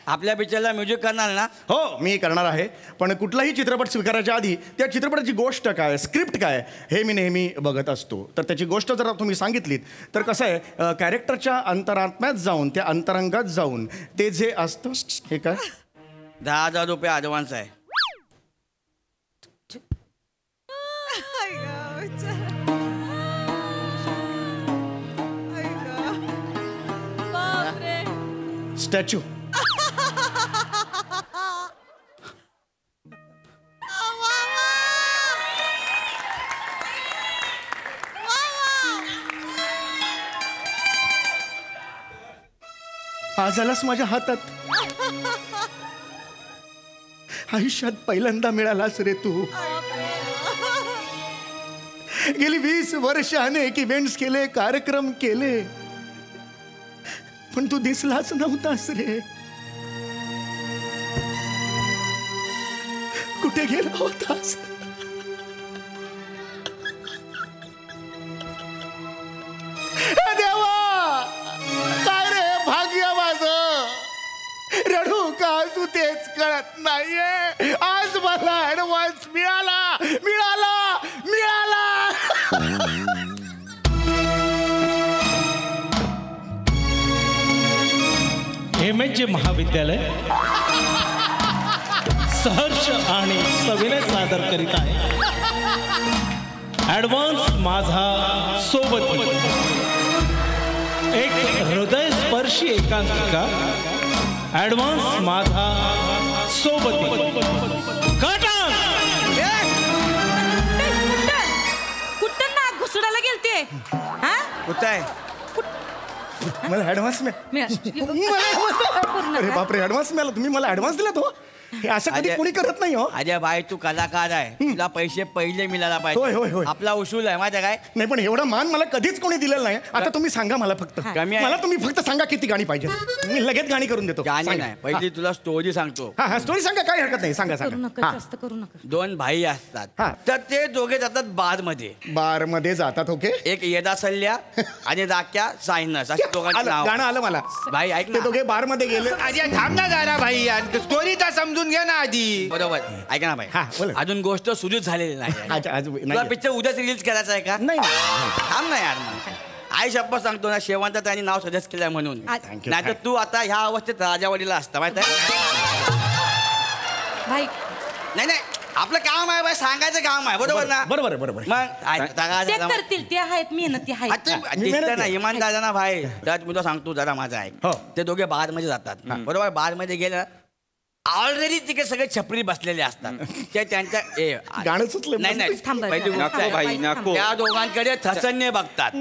आपल्या पिक्चरला म्युझिक करणार ना? हो मी करणार आहे. पण कुठलाही चित्रपट स्वीकारायच्या आधी त्या चित्रपटाची गोष्ट काय स्क्रिप्ट काय हे मी नेहमी बघत असतो. तर त्याची गोष्ट जर तुम्ही सांगितलीत तर कसं आहे कॅरेक्टरच्या अंतरात्म्यात जाऊन त्या अंतरंगात जाऊन ते जे असतं हे काय 10,000 रुपये ॲडव्हान्स आहे. स्टॅच्यू. आज आलास माझ्या हातात. आयुष्यात पहिल्यांदा मिळालास रे तू. गेली 20 वर्ष अनेक इव्हेंट्स केले, कार्यक्रम केले, पण तू दिसलाच नव्हतास रे. कुठे गेला होतास? देवा, काय रे भाग्य माझं. रडू का असू तेच कळत नाहीये. आज मला ऍडव्हान्स मिळाला मिळाला मिळाला. MH महाविद्यालय सहर्ष आणि सविनय सादर करीत आहे ऍडव्हान्स माझा सोबती, एक हृदयस्पर्शी एकांकिका. ऍडव्हान्स माझा सोबती. कुठं ना घुसडायला गेलते? हा कुठं आहे? मला ऍडव्हान्स अरे बापरे, ऍडव्हान्स मिळाला. तुम्ही मला ऍडव्हान्स दिला तो? हे असं कधी कोणी करत नाही हो. अजय भाई तू कलाकार आहे, तुला पैसे पहिले मिळायला होय, होय, पाहिजे. होय. आपला उसूल आहे माहिती काय. नाही, पण एवढा मान मला कधीच कोणी दिलेला नाही. आता तुम्ही सांगा मला फक्त. कमी आहे. मला तुम्ही फक्त सांगा किती गाणी पाहिजे, मी लगेच गाणी करून देतो. गाणी सांगा. नाही, पहिली तुला स्टोरी सांगतो. हा हा, स्टोरी सांगा, काय हरकत नाही. सांगा करू नका, सांगा. जास्त करू नका. 2 भाई असतात, हा. तर ते दोघे जातात बार मध्ये. बार मध्ये जातात. ओके. एक येदा सल्ल्या आणि राख्या सायनस अशी दोघांची आलं, नाव. गाणं आलं मला. भाई ऐक ते ना. दोघे बार मध्ये गेले. अजय थांब ना जरा भाई, स्टोरी तर समजून घ्या ना आधी. बरोबर, ऐका ना भाई. हा, बोला. अजून गोष्ट सुरूच झालेली नाही. आज तुला नाही. पिक्चर उद्याच रिलीज करायचा आहे का? नाही. थांब ना यार. मग आई शप्पथ सांगतो ना, शेवंत त्यांनी नाव सजेस्ट केलंय म्हणून. Thank you. नाहीतर तू आता ह्या अवस्थेत राजावाडीला असता माहित आहे. भाई नाही नाही, आपलं काम आहे बाय, सांगायचं काम आहे. बरोबर ना? बरोबर आहे, बरोबर आहे. मग ते करतील, ते आहेत मेहनती आहेत. दिसतं ना इमानदार ना भाई. तर मी तुला सांगतो जरा माझा ऐक. हो. ते दोघे बार मध्ये जातात. बरोबर, बार मध्ये गेलं ऑलरेडी तिकडे सगळे छपरी बसलेले असतात. ते त्यांच्या गाणं सुचलं. नाही नाही, थांबा, पहिली थांबा. गोष्ट आहे, भाई, नको. त्या दोघांकडे थसन्य बघतात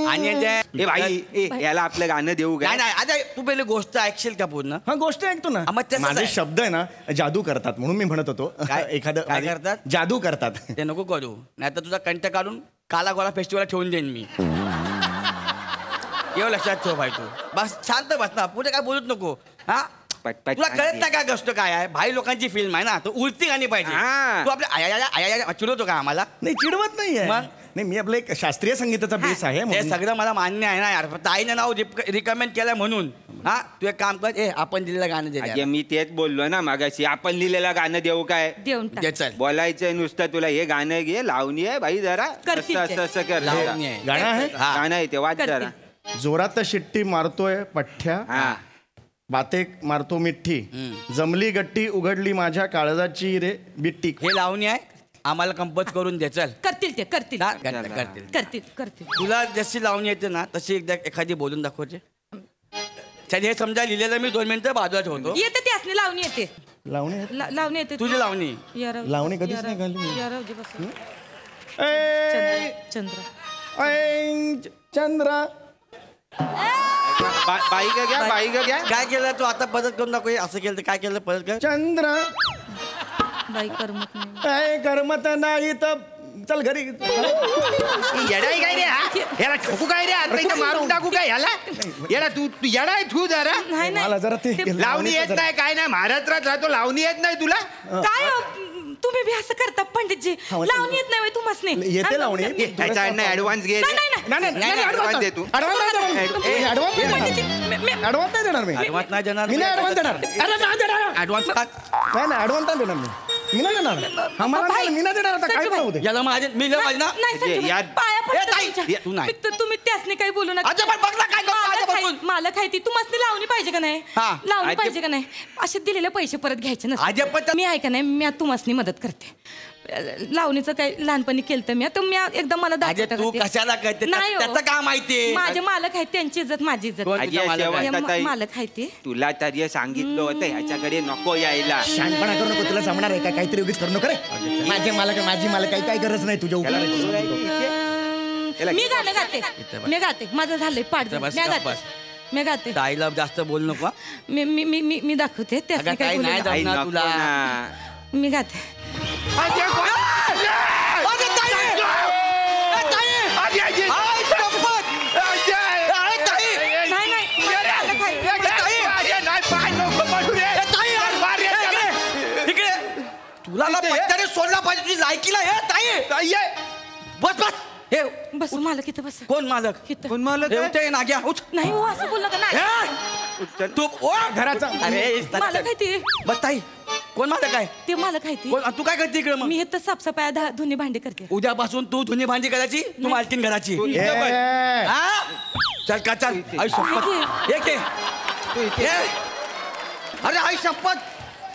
आणि ए भाई, याला आपलं गाणं देऊ नाही का? नाही, आता तू पहिली गोष्ट ऐकशील का पूर्ण? हा, गोष्ट ऐकतो ना. मग तसंच माझे आहे. शब्द आहे ना जादू करतात, म्हणून मी म्हणत होतो. काय? एखादं काय करतात? जादू करतात. ते नको करू, नाही तर तुझा कंट काढून काला गोळा फेस्टिवल ठेवून देईन मी. एवढं लक्षात ठेव भाई. तू बस शांत बस ना, पुढे काय बोलूच नको. हा, पटपट तुला कळत नाही काय गोष्ट काय आहे. भाई लोकांची फिल्म आहे ना, तो उलटी गाणी पाहिजे. हा. तू आपल्या आया चिडवतो का आम्हाला? नाही, चिडवत नाहीये. मग? नाही, मी आपलं एक शास्त्रीय संगीताचा बेस आहे हे म्हणून. सगळं मला मान्य आहे ना यार, फक्त आईने नाव रिकमेंड केलं म्हणून. हा, तू एक काम कर, आपण दिलेलं गाणं दे. अजय मी तेच बोललो ना मागाशी, आपण लिहिलेलं गाणं देऊ काय? देऊन टाक. दे चल. बोलायचंय नुसतं तुला. हे गाणं घे, लावणी आहे भाई, जरा करतील असं ते. असं असं कर. लावणी आहे. गाणं आहे? हा. गाणं आहे ते, वाच करतील. जरा. जोरात शिट्टी मारतोय पठ्ठ्या, हा. बाते मारतो मिठ्ठी, जमली गट्टी उघडली माझ्या काळजाची रे बिट्टी. हे लावणी आहे, आम्हाला कंपोज करून दे चल. करतील ते, करतील हा, करतील. करतील करतील. तुला जशी लावणी येते ना तशी एकदा एखादी बोलून दाखवते. चल, हे समजा लिहिलेलं मी 2 मिनिटं बाजूला ठेवतो. येते ती असली लावणी येते. लावणी लावणी येते. तुझी लावणी. लावणी कधीच नाही घालली. यारावजी बस. ए, चंद्र ऐ, चंद्रा. बाई का घ्या, बाई का घ्या. काय केलं तू आता परत करून दाखव. असं केलं तर काय केलं परत कर. चंद्रा. बाई करमत नाही. ऐ, करमत नाही तर चल घरी. येडाय काय रे हा? याला ठोकू काय रे? आता इथं मारून टाकू काय याला? याला तू येडाय तू जरा. नाही मला जरा ते लावणी येत नाही, काय नाही, महाराष्ट्रात राहतो, लावणी येत नाही तुला? काय हो, तुम्ही बी असं करता पंडितजी? लावणी येत नाही तुम्हाला? येते लावणी. त्याचा ऍडव्हान्स घे. ऍडव्हान्स दे तू. ऍडव्हान्स नाही देणार मी. ऍडव्हान्स नाही देणार. मी नाही ऍडव्हान्स देणार. ऍडव्हान्स नाही नाही, ऍडव्हान्स नाही देणार मी. मी नाही देणार. हा, मला नाही, मी नाही देणार. आता काय करावं ते? याला माझे मी ना यार. तू नाही. तुम्ही त्यासनी काही बोलू नका. अजय, पण बघ ना काय करतो आजपासून. मालक आहे ती. तुम्हाला लावणी पाहिजे का नाही? हा. लावणी अजय- पाहिजे का नाही? असे दिलेले पैसे परत घ्यायचे अजय, पण नसते. मी आहे का नाही, मी तुम्हाला मदत करते. लावणीचं काही लहानपणी केलं मी आता मी एकदा मला अरे तू कशाला करते नाही हो. त्याचं काय माहिती माझे मालक आहेत त्यांची इज्जत माझी इज्जत मालक आहे ते तुला तरी सांगितलं होतं ह्याच्याकडे नको यायला. शानपणा करू नको, तुला जमणार आहे का? काहीतरी उगीच करू नको रे. माझी मला काही गरज नाही तुझ्या उपकाराची. मी गाणं गाते माझं झालंय पाठ मी गाते ताईला जास्त बोल नको. मी दाखवते त्यात काही नाही जमणार तुला. मी गाते. तुला पत्त्याने सोडला पाहिजे तुझी लायकीला. हे ताई बस बस हे बस मालक इथं बस. कोण मालक? कोण मालक? ना घ्या उठ. नाही हो असं बोललं का नाही तू घराचा. अरे मालक आहे ते. बस ताई कोण मालक आहे? ते मालक आहे ते. तू काय करते इकडे? मी इथं साफसफाई धुनी भांडी करते. उद्यापासून तू धुनी भांडी करायची, तू मालकीन घराची. चल का चल. आई शपथ अरे आई शपथ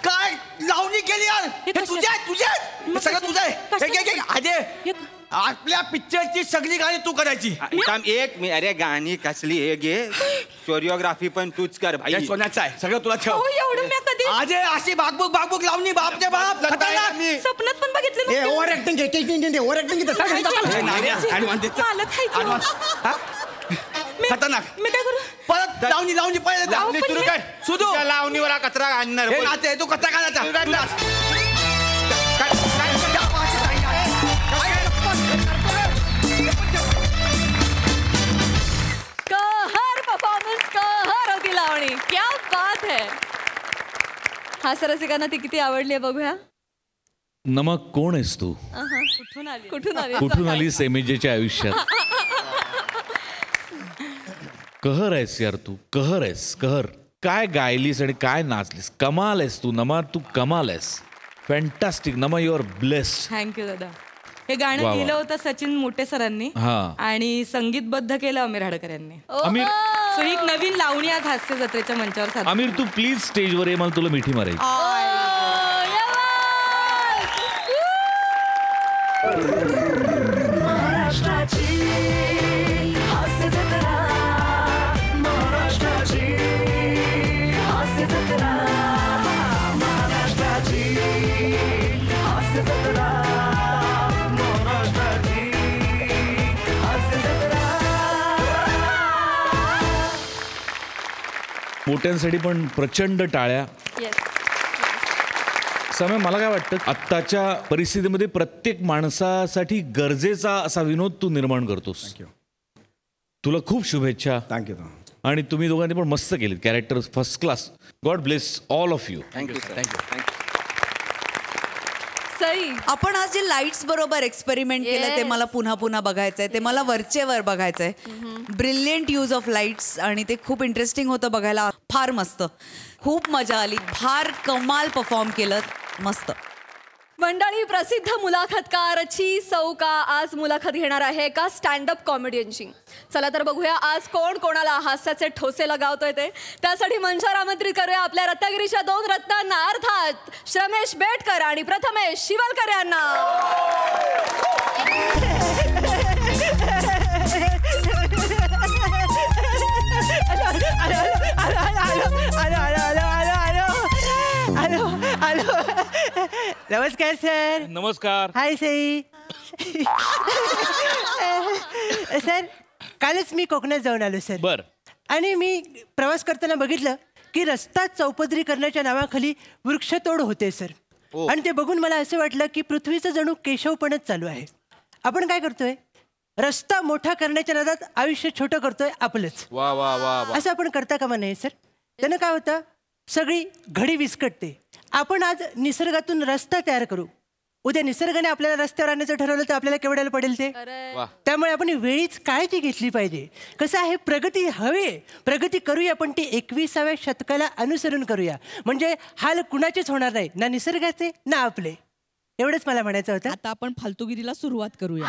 काय लावणी केली यार. हे तुझे सगळं तुझं आहे. आपल्या पिक्चरची सगळी गाणी तू करायची. एक मी अरे गाणी कसली हे घे, कोरिओग्राफी पण तूच कर भाई. सोन्याचं आहे सगळं तुला ठेव. अरे अशी बागबुक लावणी बापच्या बाप स्वप्नात पण बघितले. ओव्हर ऍक्टिंग खतरनाक. मी काय करू? परत लावणी पहिले सुरू कर. सुरू लावणीवर कचरा आणणार नाते तू कचरा काढायचा. कहर परफॉर्मन्स, कहर होती लावणी. क्या बात है. हास्य रसिकांना ती किती आवडली बघूया. नमक कोण आहेस तू? कुठून आली सेमिजेच्या आयुष्यात? कहर आहेस यार तू, कहर आहेस. कहर काय गायलीस आणि काय नाचलीस. कमाल आहेस तू नमा, तू कमाल आहेस. फॅन्टास्टिक नमा, यू आर ब्लेस्ड. थँक्यू दादा. हे गाणं लिहिलं होतं सचिन मोठे सरांनी आणि संगीतबद्ध केलं आमिर हाडकर यांनी. आमिर सो एक नवीन लावणी आज हास्य जत्रेच्या मंचावर सादर. आमिर तू प्लीज स्टेजवर ये, मला तुला मिठी मारायची. मोठ्यांसाठी पण प्रचंड टाळ्या. समय मला काय वाटतं, आत्ताच्या परिस्थितीमध्ये प्रत्येक माणसासाठी गरजेचा असा विनोद तू निर्माण करतोस. तुला खूप शुभेच्छा. थँक्यू. आणि तुम्ही दोघांनी पण मस्त केलीत character, first class. God bless all of you. Thank you thank you. आपण आज जे लाईट्स बरोबर एक्सपेरिमेंट केलं ते मला पुन्हा पुन्हा बघायचंय. ते मला वरचेवर बघायचंय. ब्रिलियंट यूज ऑफ लाईट्स आणि ते खूप इंटरेस्टिंग होतं बघायला. फार मस्त, खूप मजा आली. फार कमाल परफॉर्म केलं. मस्त. मंडळी, प्रसिद्ध मुलाखतकारची सौका आज मुलाखत घेणार आहे एका स्टँडअप कॉमेडियनची. चला तर बघूया आज कोण कोणाला हास्याचे ठोसे लगावतोय ते. त्यासाठी मंचावर आमंत्रित करूया आपल्या रत्नागिरीच्या 2 रत्नांना, अर्थात श्रमेश बेटकर आणि प्रथमेश शिवलकर यांना. नमस्कार सर. नमस्कार. हाय सई. सर कालच मी कोकणात जाऊन आलो सर. बर. आणि मी प्रवास करताना बघितलं की रस्ता चौपदरीकरणाच्या नावाखाली वृक्षतोड होते सर. आणि ते बघून मला असं वाटलं की पृथ्वीचं जणू केशवपणच चालू आहे. आपण काय करतोय, रस्ता मोठा करण्याच्या नादात आयुष्य छोटं करतोय आपलंच. वा वा वा. असं आपण करता कामा नये सर. त्यानं काय होतं, सगळी घडी विस्कटते. आपण आज निसर्गातून रस्ता तयार करू. उद्या निसर्गाने आपल्याला रस्त्यावर आणण्याचं ठरवलं तर आपल्याला केवढ्याला पडेल ते. त्यामुळे आपण वेळीच काळजी घेतली पाहिजे. कसं आहे, प्रगती हवी, प्रगती करूया, पण ती 21व्या शतकाला अनुसरून करूया. म्हणजे हाल कुणाचेच होणार नाही, ना निसर्गाचे ना आपले. एवढंच मला म्हणायचं होतं. आता आपण फालतूगिरीला सुरुवात करूया.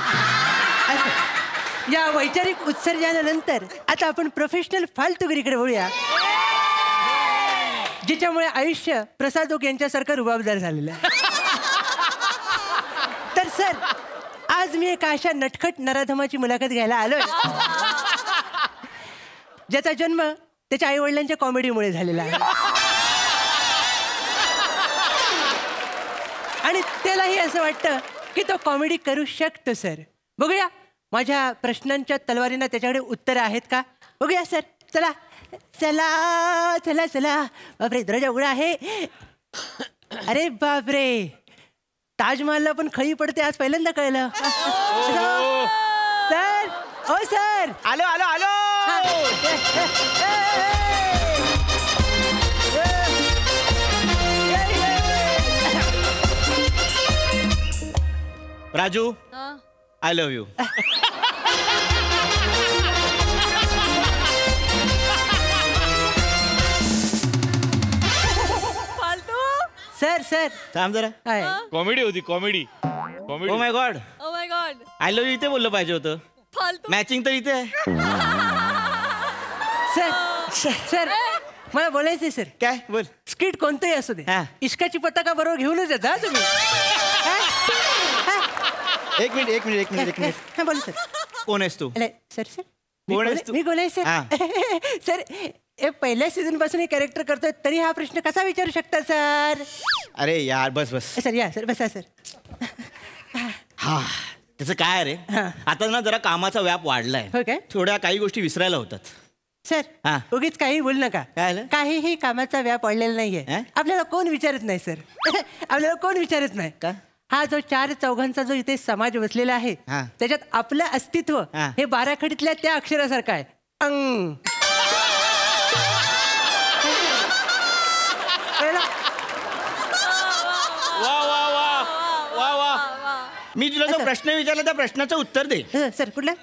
असं या वैचारिक उत्सर्जनानंतर आता आपण प्रोफेशनल फालतूगिरीकडे वळूया, जिच्यामुळे आयुष्य प्रसाद ओक यांच्यासारखं रुबाबदार झालेलं आहे. आज मी एका अशा नटखट नराधमाची मुलाखत घ्यायला आलोय ज्याचा जन्म त्याच्या आई वडिलांच्या कॉमेडीमुळे झालेला आहे आणि त्यालाही असं वाटतं की तो कॉमेडी करू शकतो सर. बघूया माझ्या प्रश्नांच्या तलवारींना त्याच्याकडे उत्तरं आहेत का. बघूया सर. चला चला चला चला. बापरे दरवाजा उघडा आहे. अरे बापरे ताजमहलला पण खळी पडते आज पहिल्यांदा कळलं. सर ओ सर. आलो आलो आलो. Raju I love you. Sir sir थांब जरा. कॉमेडी होती comedy. Oh my God. Oh my God. I love you इथे बोललं पाहिजे होतं. फालतू. मॅचिंग तर इथे आहे. सर सर मला बोलायचंय सर. काय बोल. स्किट कोणतंही असू दे इश्काची पताका बरोबर घेऊनच येत हा तुम्ही. एक मिनिट एक मिनिट एक मिनिट एक मिनिट. हा बोल सर. कोण आहेस तू. सर सर कोण आहेस तू. मी बोलाय सर. सर पहिल्या सीझन पासून हे कॅरेक्टर करतोय तरी हा प्रश्न कसा विचारू शकता सर. अरे यार बस बस. सर या सर बसा सर. हा त्याचं काय रे आता ना जरा कामाचा व्याप वाढलाय. हो काय. थोड्या काही गोष्टी विसरायला होतात. सर उगीच काही बोल नका. काहीही कामाचा व्याप वाढलेला नाहीये. आपल्याला कोण विचारत नाही सर. आपल्याला कोण विचारत नाही का. हा जो 4 चौघांचा जो इथे समाज बसलेला आहे त्याच्यात आपलं अस्तित्व हे 12 खडीतल्या त्या अक्षरासारखं आहे. अंग. वा वा वा वा वा. मी तुला जो प्रश्न विचारला त्या प्रश्नाचं उत्तर दे. सर कुठलं.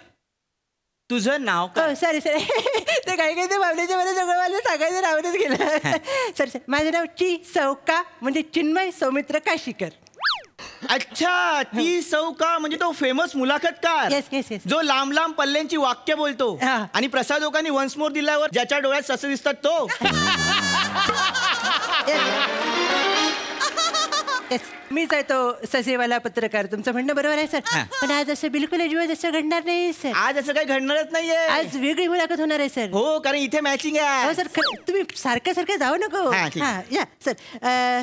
तुझं नाव काय. सॉरी सर ते काही काही ते बाबल्याच्या मला सगळं मला सांगायचं राहूनच गेलं. सर सर माझं नाव ची सौका म्हणजे चिन्मय सौमित्र काशीकर. अच्छा ती सौका म्हणजे तो फेमस मुलाखतकार जो लांब लांब पल्ल्यांची वाक्य बोलतो आणि प्रसादोकांनी वन्स मोर दिल्यावर ज्याच्या डोळ्यात ससे दिसतात तो. मीच आहे तो ससेवाला पत्रकार. तुमचं म्हणणं बरोबर आहे सर. पण आज असं बिलकुल अजिबात असं घडणार नाही सर. आज असं काही घडणारच नाहीये. आज वेगळी मुलाखत होणार आहे सर. हो कारण इथे मॅचिंग आहे. सर तुम्ही सारखं सारखं जाऊ नको. या सर.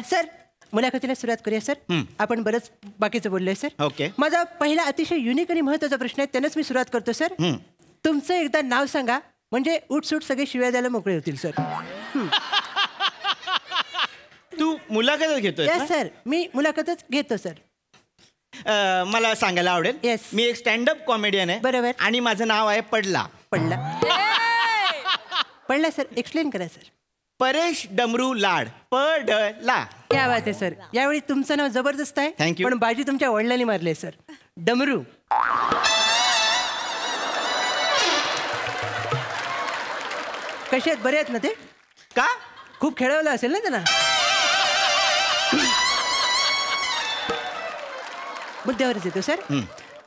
सर मुलाखतीला सुरुवात करूया सर. आपण बरंच बाकीचं बोललोय सर. ओके. माझा पहिला अतिशय युनिक आणि महत्वाचा प्रश्न आहे त्यानंच मी सुरुवात करतो सर. तुमचं एकदा नाव सांगा म्हणजे उठसूट सगळे शिव्या द्यायला मोकळे होतील सर. तू मुलाखतच घेतोय. सर मी मुलाखतच घेतो सर. मला सांगायला आवडेल. मी एक स्टँडअप कॉमेडियन आहे. बरोबर. आणि माझं नाव आहे पडला. पडला पडला सर. एक्सप्लेन करा सर. परेश डमरू लाड पडला. क्या बात आहे सर. यावेळी तुमचं नाव जबरदस्त आहे. थँक्यू. पण बाजी तुमच्या वडिलांनी मारले सर. डमरू. कसे आहेत. बरे आहेत ना ते. का खूप खेळवलं असेल ना त्यांना. मुद्द्यावरच येतो सर.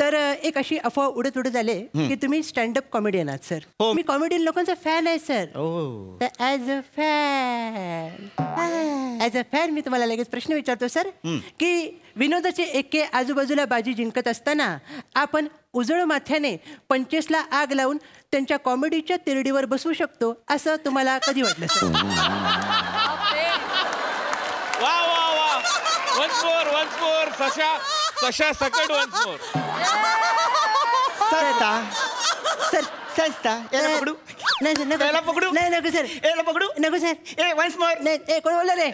तर एक अशी अफवा उडत उडत आले की तुम्ही स्टँडअप कॉमेडियन आहात सर. मी कॉमेडियन लोकांचा फॅन आहे सर. तर ॲज अ फॅन मी तुम्हाला लगेच प्रश्न विचारतो सर की विनोदाचे एके आजूबाजूला बाजी जिंकत असताना आपण उजळ माथ्याने पंचेसला आग लावून त्यांच्या कॉमेडीच्या तिरडीवर बसवू शकतो असं तुम्हाला कधी वाटलं सर. वा वा वा. वन्स मोर सशा सशा सकट वन्स मोर. सर संस्था याला पकडू. नाही सर याला पकडू. नाही नको सर. याला पकडू नको सर. ए वन्स मोर. नाही कोण बोललं रे.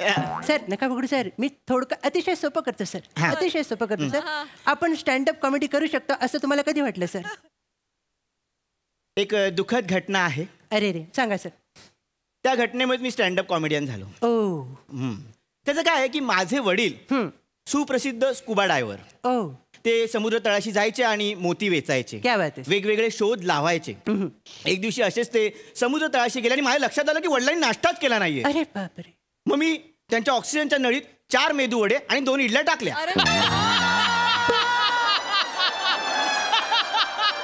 सर नका पकडू सर. मी थोडं अतिशय सोपं करतो सर. अतिशय सोपं करतो सर. आपण स्टँडअप कॉमेडी करू शकतो असं तुम्हाला कधी वाटलं सर. एक दुःखद घटना आहे. अरे रे सांगा सर. त्या घटनेमुळे मी स्टँडअप कॉमेडियन झालो. त्याचं काय आहे की माझे वडील सुप्रसिद्ध स्कुबा डायव्हर. ते समुद्र तळाशी जायचे आणि मोती वेचायचे. वेगवेगळे शोध लावायचे. एक दिवशी असेच ते समुद्र तळाशी गेले आणि माझ्या लक्षात आलं की वडिलांनी नाश्ताच केला नाहीये. अरे बापरे. मग मी त्यांच्या ऑक्सिजनच्या नळीत 4 मेदू वडे आणि 2 इडल्या टाकल्या.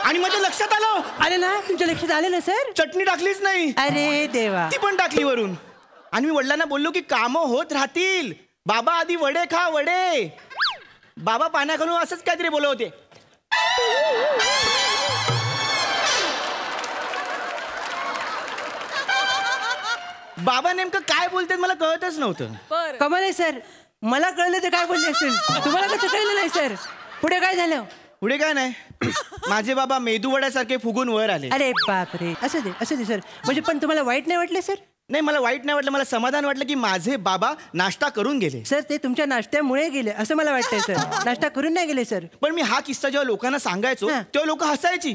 आणि माझ्या लक्षात आलं. आले ना तुमच्या लक्षात आलं ना सर. चटणी टाकलीच नाही. अरे देवा. ती पण टाकली वरून. आणि मी वडिलांना बोललो की कामं होत राहतील. बाबा आधी वडे खा वडे. बाबा पाण्या घालून असंच काहीतरी बोलत होते. बाबा नेमकं काय बोलतात मला कळतच नव्हतं. कमाल आहे सर. मला कळलं ते काय बोलले असतील, तुम्हाला कसं कळलं नाही सर? पुढे काय झालं? पुढे काय नाही, माझे बाबा मेदूवड्यासारखे फुगून वर आले. अरे बापरे. असं दे सर. म्हणजे पण तुम्हाला वाईट नाही वाटलं सर? नाही, मला वाईट नाही वाटलं, मला समाधान वाटलं की माझे बाबा नाश्ता करून गेले. सर ते तुमच्या नाश्त्यामुळे गेले असं मला वाटतंय सर. नाश्ता करून नाही गेले सर. पण मी हा किस्सा जेव्हा लोकांना सांगायचो तेव्हा लोक हसायची.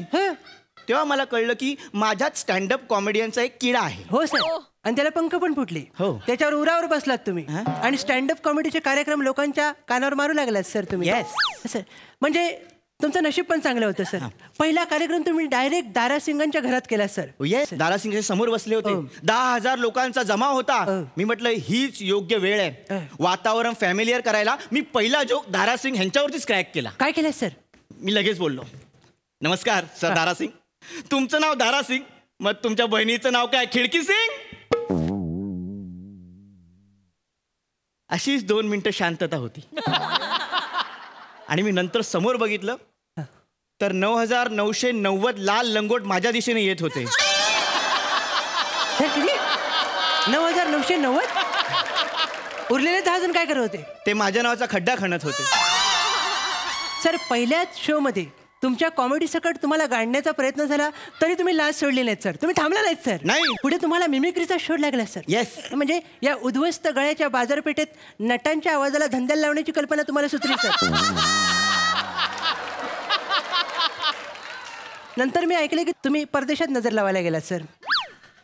तेव्हा मला कळलं की माझ्यात स्टँडअप कॉमेडियनचा एक किडा आहे. हो सर. आणि त्याला पंख पण फुटले. हो. त्याच्यावर उरावर बसलात तुम्ही आणि स्टँडअप कॉमेडीचे कार्यक्रम लोकांच्या कानावर मारू लागलात सर तुम्ही. Yes sir. म्हणजे तुमचं नशीब पण चांगलं होतं सर. पहिला कार्यक्रम तुम्ही डायरेक्ट दारासिंगांच्या घरात केला सर. येस, दारासिंगच्या समोर बसले होते. 10,000 लोकांचा जमा होता. मी म्हटलं हीच योग्य वेळ आहे वातावरण फॅमिलियर करायला. मी पहिला जोक दारासिंग ह्यांच्यावरतीच क्रॅक केला. काय केलं सर? मी लगेच बोललो, नमस्कार सर दारासिंग, तुमचं नाव दारासिंग, मग तुमच्या बहिणीचं नाव काय खिडकी सिंग? अशीच 2 मिनिटं शांतता होती. आणि मी नंतर समोर बघितलं तर 9,990 लाल लंगोट माझ्या दिशेने येत होते. 9,990? उरलेले 10 जण काय करत होते? ते माझ्या नावाचा खड्डा खणत होते. सर पहिल्याच शो मध्ये तुमच्या कॉमेडी सकट तुम्हाला गाडण्याचा प्रयत्न झाला तरी तुम्ही लाज सोडली नाहीत सर. तुम्ही थांबला नाहीत सर. नाही. पुढे तुम्हाला मिमिक्रीचा शोध लागला सर. येस. म्हणजे या उद्ध्वस्त गळ्याच्या बाजारपेठेत नटांच्या आवाजाला धंद्याला लावण्याची कल्पना तुम्हाला सुचली सर. नंतर मी ऐकले की तुम्ही परदेशात नजर लावायला गेलात सर.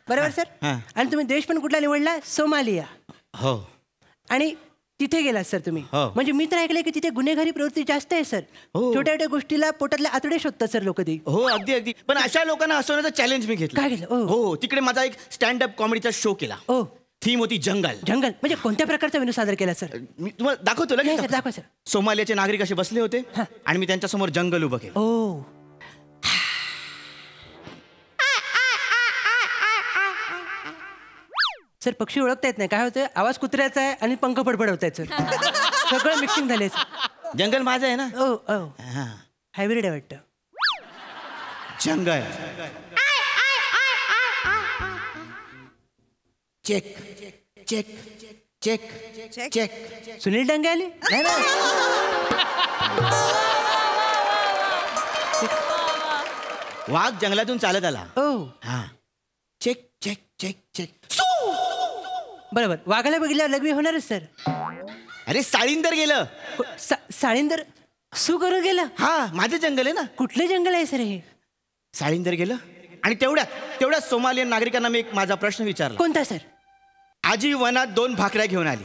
बरोबर सर? आणि तुम्ही देश पण कुठला निवडला? सोमालिया. हो. आणि तिथे गेलात सर तुम्ही. म्हणजे मी तर ऐकलंय की तिथे गुन्हेगारी प्रवृत्ती जास्त आहे सर. छोट्या छोट्या गोष्टीला पोटातले आतडे शोधतात सर लोक ते. हो, अगदी अगदी. पण अशा लोकांना हसवण्याचं चॅलेंज मी घेतलं. काय केलं? हो, तिकडे माझा एक स्टँडअप कॉमेडीचा शो केला. थीम होती जंगल. जंगल म्हणजे कोणत्या प्रकारचा विनोद सादर केला सर? मी तुम्हाला दाखवतो लगेच. दाखवा सर. सोमालियाचे नागरिक असे बसले होते आणि मी त्यांच्या समोर जंगल उभं केलं. ओ. सर पक्षी ओळखता येत नाही. काय होतं? आवाज कुत्र्याचा आहे आणि पंख फडफडवतायत सर. सगळं मिक्सिंग झालंय सर. जंगल माझं आहे ना. हायब्रिड आहे वाटतं. जंगल. Check check check check. Sunil Dange आले? वाघ जंगलातून चालत आला. हा. Check check check check. बरोबर. वाघाला बघितल्यावर लघवी होणारच सर. अरे साळींदर गेलं. साळींदर सू करून गेलं? हा, माझं जंगल आहे ना. कुठलं जंगल आहे सर हे? साळींदर गेलं. आणि तेवढ्यात सोमालियन नागरिकांना मी एक माझा प्रश्न विचारला. कोणता सर? आजी वनात 2 भाकऱ्या घेऊन आली.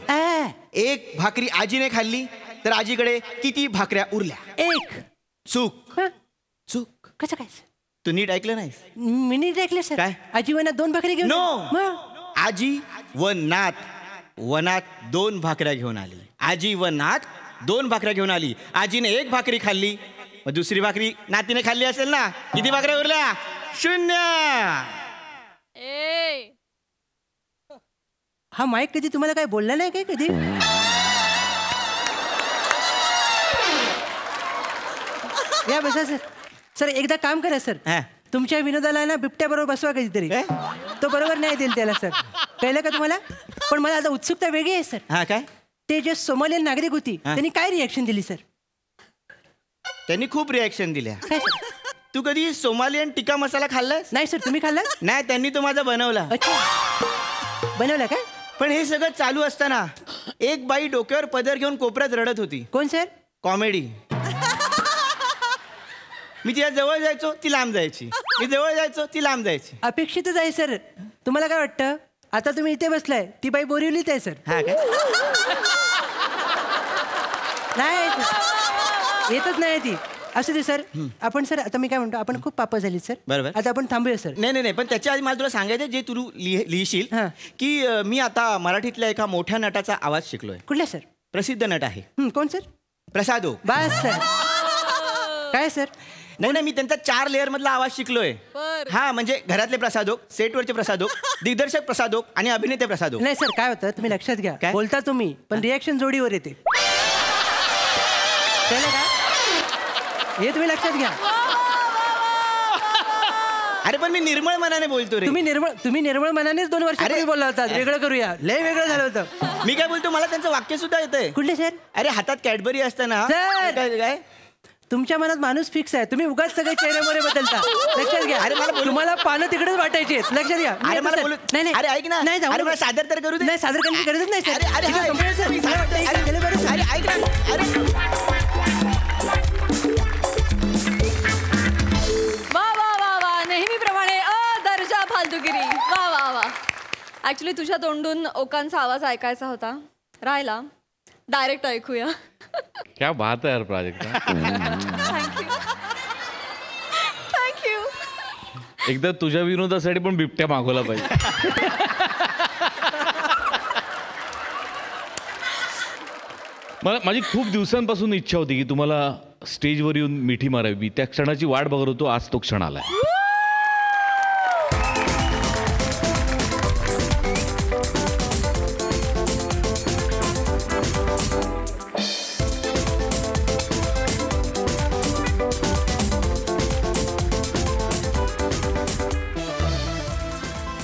एक भाकरी आजीने खाल्ली तर आजीकडे किती भाकऱ्या उरल्या? 1. चूक. चूक. कसं काय? तू नीट ऐकलं नाहीस? मी नीट ऐकलं सर. काय? आजीवनात 2 भाकरी घेऊन? नो. आजी वनात 2 भाकऱ्या घेऊन आली. आजी वनात 2 भाकऱ्या घेऊन आली. आजीने 1 भाकरी खाल्ली, मग दुसरी भाकरी नातीने खाल्ली असेल ना. किती भाकऱ्या उरल्या? 0. हा माईक कधी तुम्हाला काय बोलला नाही काय कधी? या बसा सर. सर एकदा काम करा सर. तुमच्या विनोदाला ना बिबट्या बरोबर बसवा कधीतरी. तो बरोबर नाही देईल त्याला सर. कळलं का तुम्हाला? पण मला आता उत्सुकता वेगळी आहे सर. हा काय? ते जे सोमालियन नागरिक होती त्यांनी काय रिॲक्शन दिली सर? त्यांनी खूप रिॲक्शन दिल्या. तू कधी सोमालियन टिक्का मसाला खाल्लास? नाही सर. तुम्ही खाल्ला? नाही, त्यांनी तो माझा बनवला. बनवला काय? पण हे सगळं चालू असताना एक बाई डोक्यावर पदर घेऊन कोपऱ्यात रडत होती. कोण सर? कॉमेडी. मी तिच्या जवळ जायचो, ती लांब जायची. मी जवळ जायचो, ती लांब जायची. अपेक्षितच आहे सर. तुम्हाला काय वाटतं? आता तुम्ही इथे बसलाय, ती बाई बोरिवलीत आहे सर. हा काय? नाही येतच नाही ती. असू दे सर. आपण सर आता मी काय म्हणतो, आपण खूप पापं झाली सर. बरोबर. आता आपण थांबूया सर. नाही, पण त्याच्या आधी मला तुला सांगायचं जे तू लिहिशील की मी आता मराठीतल्या एका मोठ्या नटाचा आवाज शिकलोय. कुठला सर? प्रसिद्ध नट आहे. कोण सर? प्रसाद ओक. बस सर. काय सर? नाही, मी त्यांचा 4 लेअर मधला आवाज शिकलोय. हा, म्हणजे घरातले प्रसाद ओक, सेटवरचे प्रसाद ओक, दिग्दर्शक प्रसाद ओक आणि अभिनेते प्रसाद ओक. नाही सर, काय होतं तुम्ही लक्षात घ्या. बोलता तुम्ही पण रिॲक्शन जोडीवर येते. हे तुम्ही लक्षात घ्या. अरे पण मी निर्मळ मनाने बोलतो रे. तुम्ही निर्मळ मनानेच 2 वर्षापूर्वी बोलला होता वेगळं करूया. लय वेगळं झालं होतं. मी काय बोलतो, मला त्यांचं वाक्य सुद्धा येतंय. कुठले सर? अरे हातात कॅडबरी असताना काय तुमच्या मनात माणूस फिक्स आहे. तुम्ही उगाच सगळे चेहऱ्यामध्ये बदलता. लक्षात घ्या. अरे मला तुम्हाला पानं तिकडेच वाटायची आहेत. लक्षात घ्या. अरे मला बोलू. नाही अरे ऐक ना. नाही जाऊ. अरे मला सादर तर करू दे. नाही सादर करण्याची गरजच नाही सर. अरे ठीक आहे, संपलं सर. मला वाटतं हे केलं बरं सर. अरे ऐक ना. अरे वा वा वा वा, नेहमीप्रमाणे दर्जा फालतूगिरी. वा वा वा. ऍक्च्युली तुझ्या तोंडून ओकांचा आवाज ऐकायचा होता, राहिला. डायरेक्ट ऐकूया. क्या बात आहे यार प्राजक्ता. थँक्यू. एकदा तुझ्या विनोदासाठी पण बिबट्या मागवला पाहिजे. माझी खूप दिवसांपासून इच्छा होती की तुम्हाला स्टेजवर येऊन मिठी मारावी. त्या क्षणाची वाट बघत होतो, आज तो क्षण आलाय.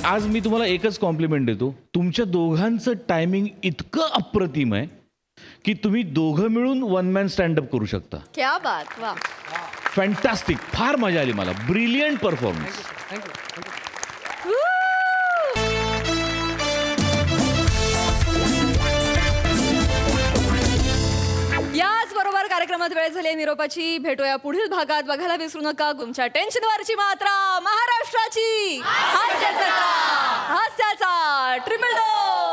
आज मी तुम्हाला एकच कॉम्प्लिमेंट देतो. तुमच्या दोघांचं टायमिंग इतकं अप्रतिम आहे की तुम्ही दोघं मिळून 1 मॅन स्टँडअप करू शकता. क्या बात. वा. फॅन्टास्टिक. फार मजा आली मला. Brilliant performance. याच बरोबर कार्यक्रमात वेळ झाली निरोपाची. भेटूया पुढील भागात. बघायला विसरू नका तुमच्या टेन्शनवरची मात्रा, महाराष्ट्राची हास्य जत्रा, हास्याचा ट्रिपल डोस.